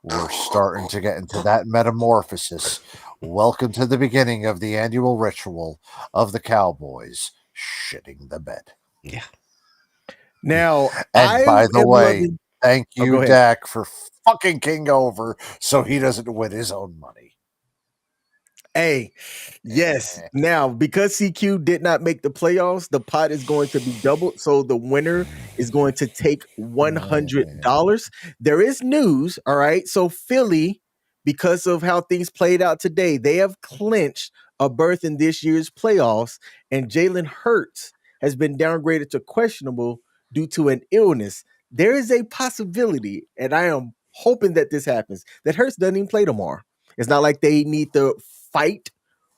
We're starting to get into that metamorphosis. Welcome to the beginning of the annual ritual of the Cowboys shitting the bed. Yeah. Now, And by the way, thank go you, ahead. Dak, for fucking King over so he doesn't win his own money. Hey, yes. Now, because CQ did not make the playoffs, the pot is going to be doubled. So the winner is going to take $100. There is news. All right. So Philly, because of how things played out today, they have clinched a berth in this year's playoffs. And Jalen Hurts has been downgraded to questionable due to an illness. There is a possibility, and I am hoping that this happens, that Hurts doesn't even play tomorrow. It's not like they need to fight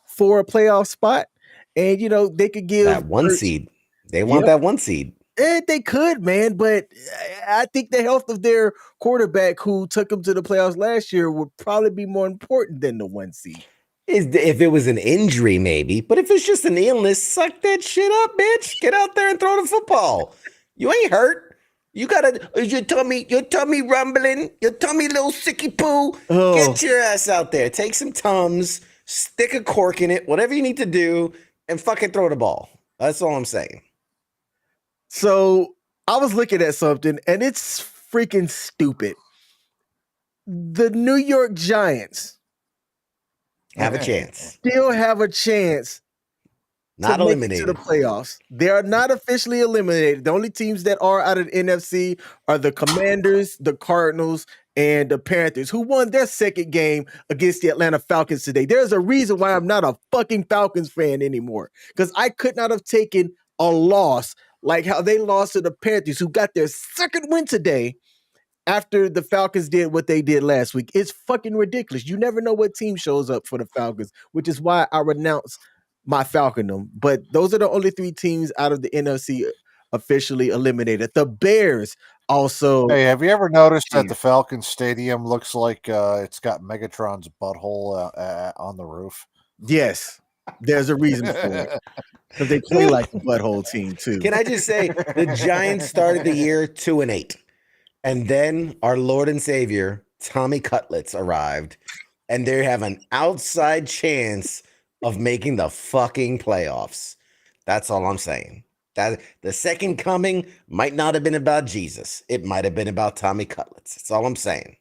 for a playoff spot. And, they could give that one Hurts, seed. They want that one seed. They could, man. But I think the health of their quarterback who took them to the playoffs last year would probably be more important than the one seed. If it was an injury, maybe. But if it's just an illness, suck that shit up, bitch. Get out there and throw the football. You ain't hurt. You gotta, your tummy rumbling, your tummy little sicky poo. Get your ass out there. Take some Tums, stick a cork in it, whatever you need to do, and fucking throw the ball. That's all I'm saying. So I was looking at something, and it's freaking stupid. The New York Giants have a chance. Still have a chance. Not eliminated to the playoffs. They are not officially eliminated. The only teams that are out of the NFC are the Commanders, the Cardinals, and the Panthers, who won their second game against the Atlanta Falcons today. There's a reason why I'm not a fucking Falcons fan anymore, because I could not have taken a loss like how they lost to the Panthers, who got their second win today after the Falcons did what they did last week. It's fucking ridiculous. You never know what team shows up for the Falcons, which is why I renounce my Falcondom. But those are the only three teams out of the NFC officially eliminated. The Bears also. Hey, have you ever noticed that the Falcons Stadium looks like it's got Megatron's butthole on the roof? Yes, there's a reason for it. Because they play like the butthole team too. Can I just say the Giants started the year 2-8, and then our Lord and Savior Tommy Cutlets arrived, and they have an outside chance of making the fucking playoffs. That's all I'm saying. That the second coming might not have been about Jesus. It might have been about Tommy Cutlets. That's all I'm saying.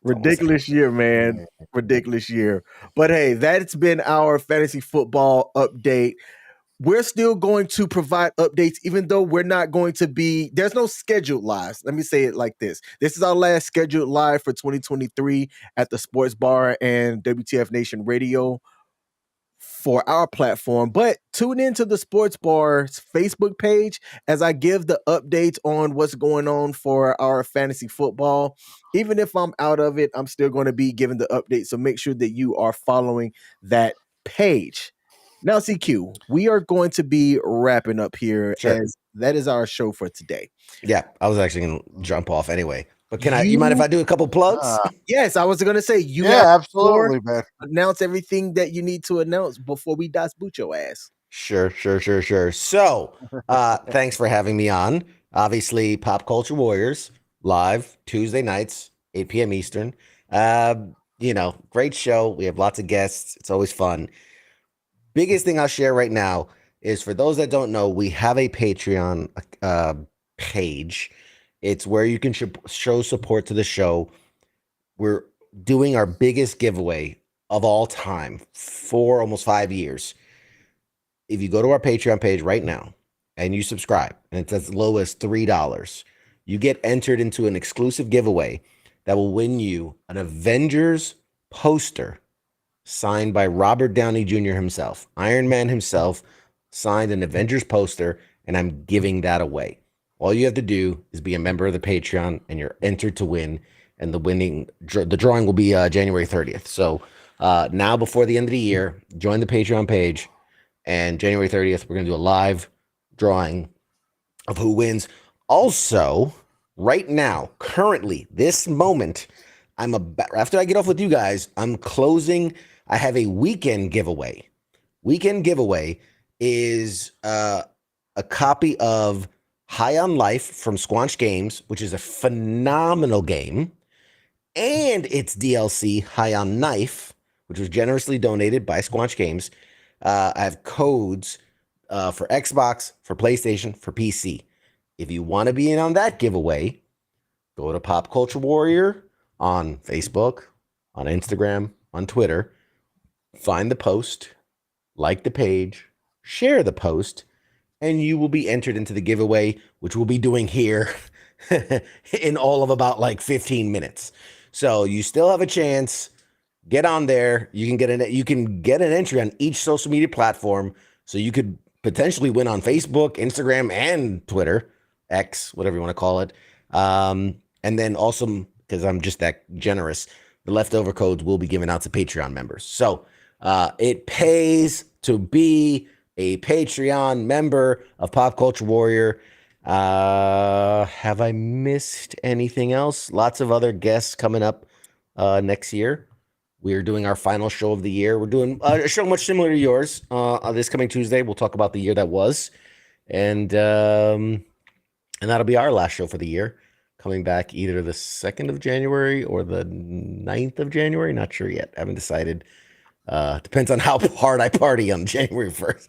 Ridiculous year, man. Ridiculous year. But hey, that's been our fantasy football update. We're still going to provide updates, even though we're not going to be, there's no scheduled lives. Let me say it like this. This is our last scheduled live for 2023 at the Sports Bar and WTF Nation Radio for our platform. But tune into the Sports Bar's Facebook page as I give the updates on what's going on for our fantasy football. Even if I'm out of it, I'm still going to be giving the updates. So make sure that you are following that page. Now, CQ, we are going to be wrapping up here as that is our show for today. Yeah, I was actually going to jump off anyway. But you mind if I do a couple plugs? Yes, I was going to say absolutely, man. Announce everything that you need to announce before we das boot your ass. Sure. So, thanks for having me on. Obviously, Pop Culture Warriors live Tuesday nights, 8 p.m. Eastern. Great show. We have lots of guests. It's always fun. Biggest thing I'll share right now is for those that don't know, we have a Patreon page. It's where you can show support to the show. We're doing our biggest giveaway of all time for almost 5 years. If you go to our Patreon page right now and you subscribe, and it's as low as $3, you get entered into an exclusive giveaway that will win you an Avengers poster signed by Robert Downey Jr. himself. Iron Man himself signed an Avengers poster, and I'm giving that away. All you have to do is be a member of the Patreon, and you're entered to win. And the drawing will be January 30th. So now, before the end of the year, join the Patreon page, and January 30th, we're going to do a live drawing of who wins. Also, right now, currently, this moment, after I get off with you guys, I'm closing. I have a weekend giveaway. Weekend giveaway is a copy of High on Life from Squanch Games, which is a phenomenal game, and its DLC, High on Knife, which was generously donated by Squanch Games. I have codes for Xbox, for PlayStation, for PC. If you want to be in on that giveaway, go to Pop Culture Warrior on Facebook, on Instagram, on Twitter. Find the post, like the page, share the post, and you will be entered into the giveaway, which we'll be doing here in all of about like 15 minutes. So you still have a chance. Get on there. You can get an entry on each social media platform. So you could potentially win on Facebook, Instagram, and Twitter, X, whatever you want to call it. And then also, because I'm just that generous, the leftover codes will be given out to Patreon members. So it pays to be a Patreon member of Pop Culture Warrior. Have I missed anything else? Lots of other guests coming up next year. We're doing our final show of the year. We're doing a show much similar to yours this coming Tuesday. We'll talk about the year that was. And that'll be our last show for the year, coming back either the 2nd of January or the 9th of January. Not sure yet. Haven't decided. Depends on how hard I party on January 1st.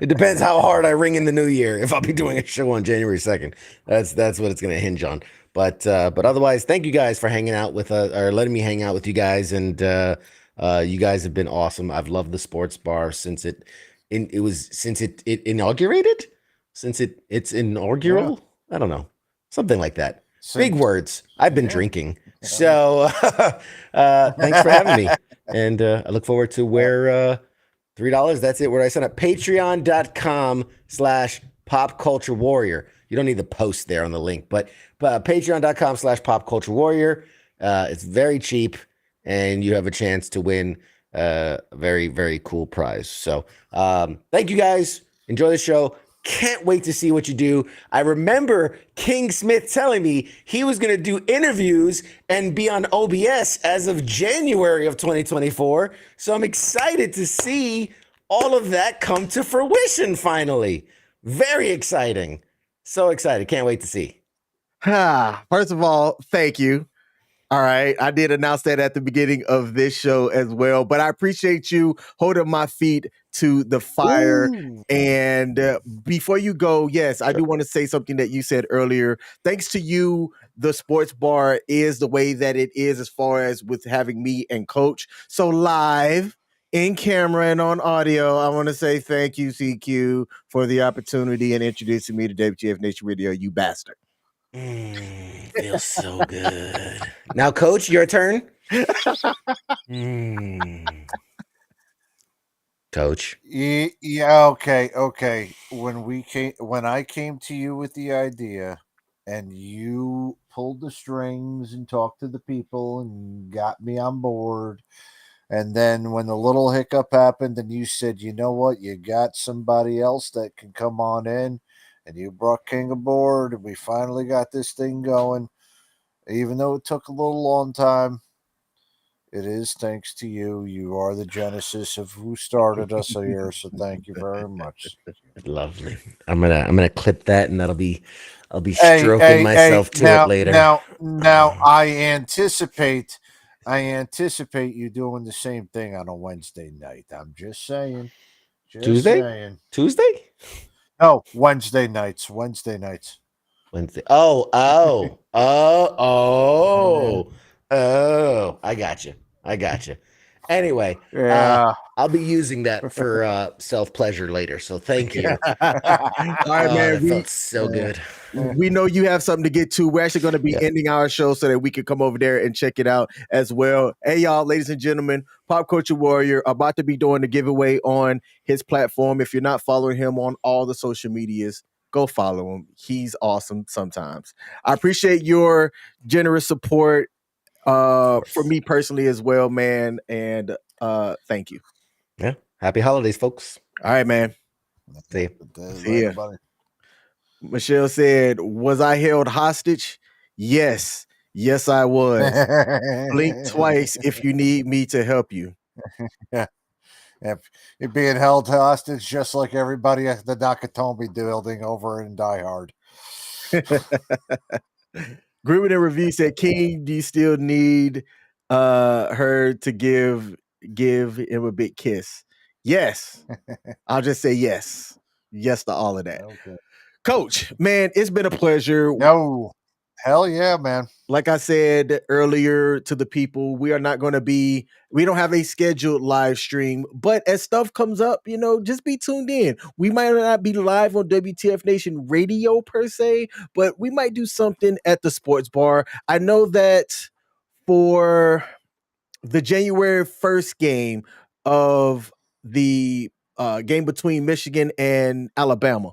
It depends how hard I ring in the new year. If I'll be doing a show on January 2nd, that's what it's going to hinge on. But otherwise, thank you guys for hanging out with or letting me hang out with you guys. And you guys have been awesome. I've loved the sports bar since it inaugurated, since it's inaugural. Yeah. I don't know, something like that. Big words. I've been drinking. So thanks for having me. And I look forward to where $3. That's it. Where I sign up. Patreon.com/popculturewarrior. You don't need the post there on the link, but patreon.com/popculturewarrior. It's very cheap, and you have a chance to win a very, very cool prize. So thank you guys. Enjoy the show. Can't wait to see what you do. I remember King Smith telling me he was going to do interviews and be on OBS as of January of 2024. So I'm excited to see all of that come to fruition finally. Very exciting. So excited. Can't wait to see. First of all, thank you. All right. I did announce that at the beginning of this show as well, but I appreciate you holding my feet to the fire. Ooh. And before you go, yes, I do want to say something that you said earlier. Thanks to you, the sports bar is the way that it is as far as with having me and Coach. So live in camera and on audio, I want to say thank you, CQ, for the opportunity and introducing me to WTF Nation Radio, you bastard. Feels so good. Now, Coach, your turn. Coach. Yeah. Okay. When I came to you with the idea, and you pulled the strings and talked to the people and got me on board, and then when the little hiccup happened, and you said, you know what, you got somebody else that can come on in. And you brought King aboard, and we finally got this thing going. Even though it took a little long time, it is thanks to you. You are the genesis of who started us here. So thank you very much. Lovely. I'm gonna clip that, and I'll be stroking myself to it later. Now I anticipate you doing the same thing on a Wednesday night. I'm just saying. Tuesday? No, Wednesday nights. Wednesday. Oh. I got you. Anyway, Yeah. I'll be using that for self pleasure later. So thank you. All right, man. That felt so good. We know you have something to get to. We're actually going to be ending our show so that we can come over there and check it out as well. Hey, y'all, ladies and gentlemen, Pop Culture Warrior about to be doing the giveaway on his platform. If you're not following him on all the social medias, go follow him. He's awesome sometimes. I appreciate your generous support for me personally as well, man. And thank you. Yeah. Happy holidays, folks. All right, man. See you. See ya. Michelle said, was I held hostage? Yes. Yes, I was. Blink twice if you need me to help you. Yeah. You're being held hostage just like everybody at the Nakatomi building over in Die Hard. Grooming and Review said, King, do you still need her to give him a big kiss? Yes. I'll just say yes. Yes to all of that. Okay. Coach, man, it's been a pleasure. No. Hell yeah, man. Like I said earlier to the people, we don't have a scheduled live stream, but as stuff comes up, just be tuned in. We might not be live on WTF Nation radio per se, but we might do something at the sports bar. I know that for the January 1st game of the game between Michigan and Alabama,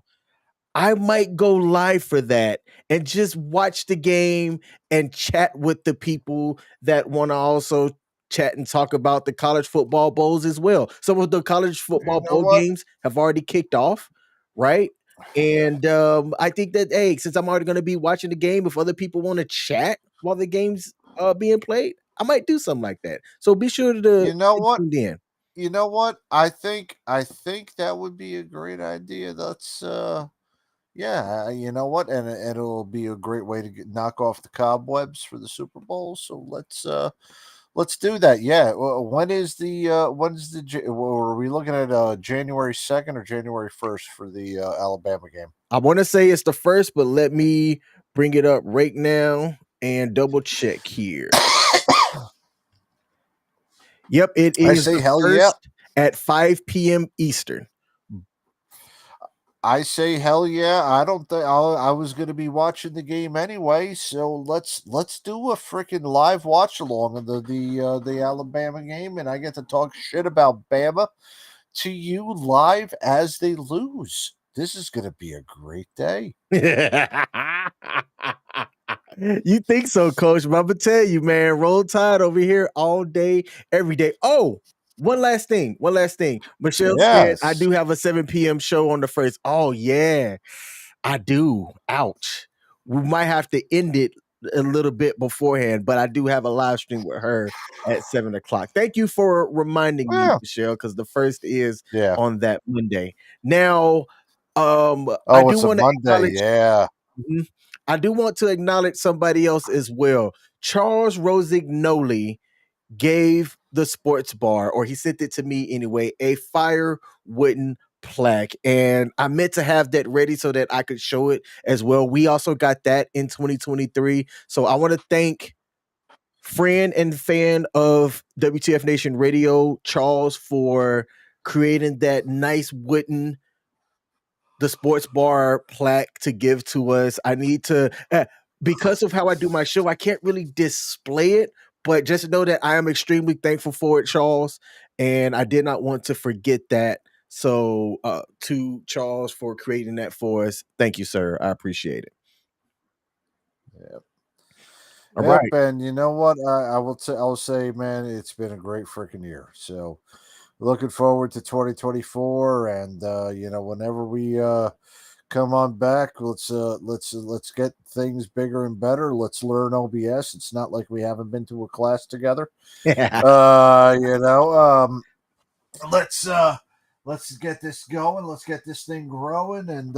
I might go live for that and just watch the game and chat with the people that want to also chat and talk about the college football bowls as well. Some of the college football bowl games have already kicked off, right? And I think that, hey, since I'm already going to be watching the game, if other people want to chat while the game's being played, I might do something like that. So be sure to tune in. You know what? I think that would be a great idea. That's yeah, you know what? And it'll be a great way to knock off the cobwebs for the Super Bowl. So let's do that. Yeah. When is the are we looking at January 2nd or January 1st for the Alabama game? I want to say it's the first, but let me bring it up right now and double check here. Yep, it is. I say hell yeah at 5 p.m. Eastern. I say hell yeah. I don't think I was going to be watching the game anyway, so let's do a freaking live watch along of the Alabama game, and I get to talk shit about Bama to you live as they lose. This is going to be a great day. You think so, Coach? But I'm gonna tell you, man, Roll Tide over here all day, every day. Oh, one last thing. Michelle said, I do have a 7 p.m. show on the first. Oh, yeah, I do. Ouch. We might have to end it a little bit beforehand, but I do have a live stream with her at 7 o'clock. Thank you for reminding me, Michelle, because the first is on that Monday. Now, I do want to acknowledge. I do want to acknowledge somebody else as well. Charles Rosignoli gave the sports bar, or he sent it to me anyway, a fire wooden plaque. And I meant to have that ready so that I could show it as well. We also got that in 2023. So I want to thank friend and fan of WTF Nation Radio, Charles, for creating that nice wooden the sports bar plaque to give to us. I need to because of how I do my show, I can't really display it, but just know that I am extremely thankful for it, Charles, and I did not want to forget that. So to Charles for creating that for us, thank you, sir. I appreciate it. Yep. All right. And you know what? I'll say, man, it's been a great freaking year. So looking forward to 2024, and whenever we come on back, let's get things bigger and better. Let's learn OBS. It's not like we haven't been to a class together. Let's get this going. Let's get this thing growing, and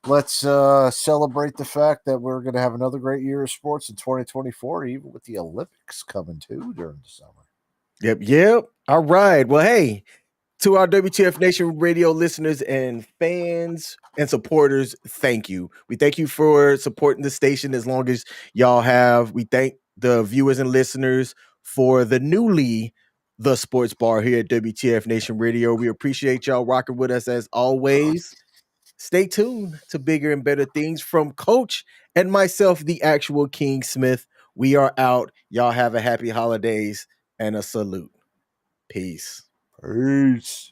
let's celebrate the fact that we're going to have another great year of sports in 2024, even with the Olympics coming too during the summer. Yep. All right. Well, hey, to our WTF Nation radio listeners and fans and supporters, thank you. We thank you for supporting the station as long as y'all have. We thank the viewers and listeners for the newly the Sports Bar here at WTF Nation Radio. We appreciate y'all rocking with us as always. Stay tuned to bigger and better things from Coach and myself, the actual King Smith. We are out. Y'all have a happy holidays and a salute. Peace. Peace.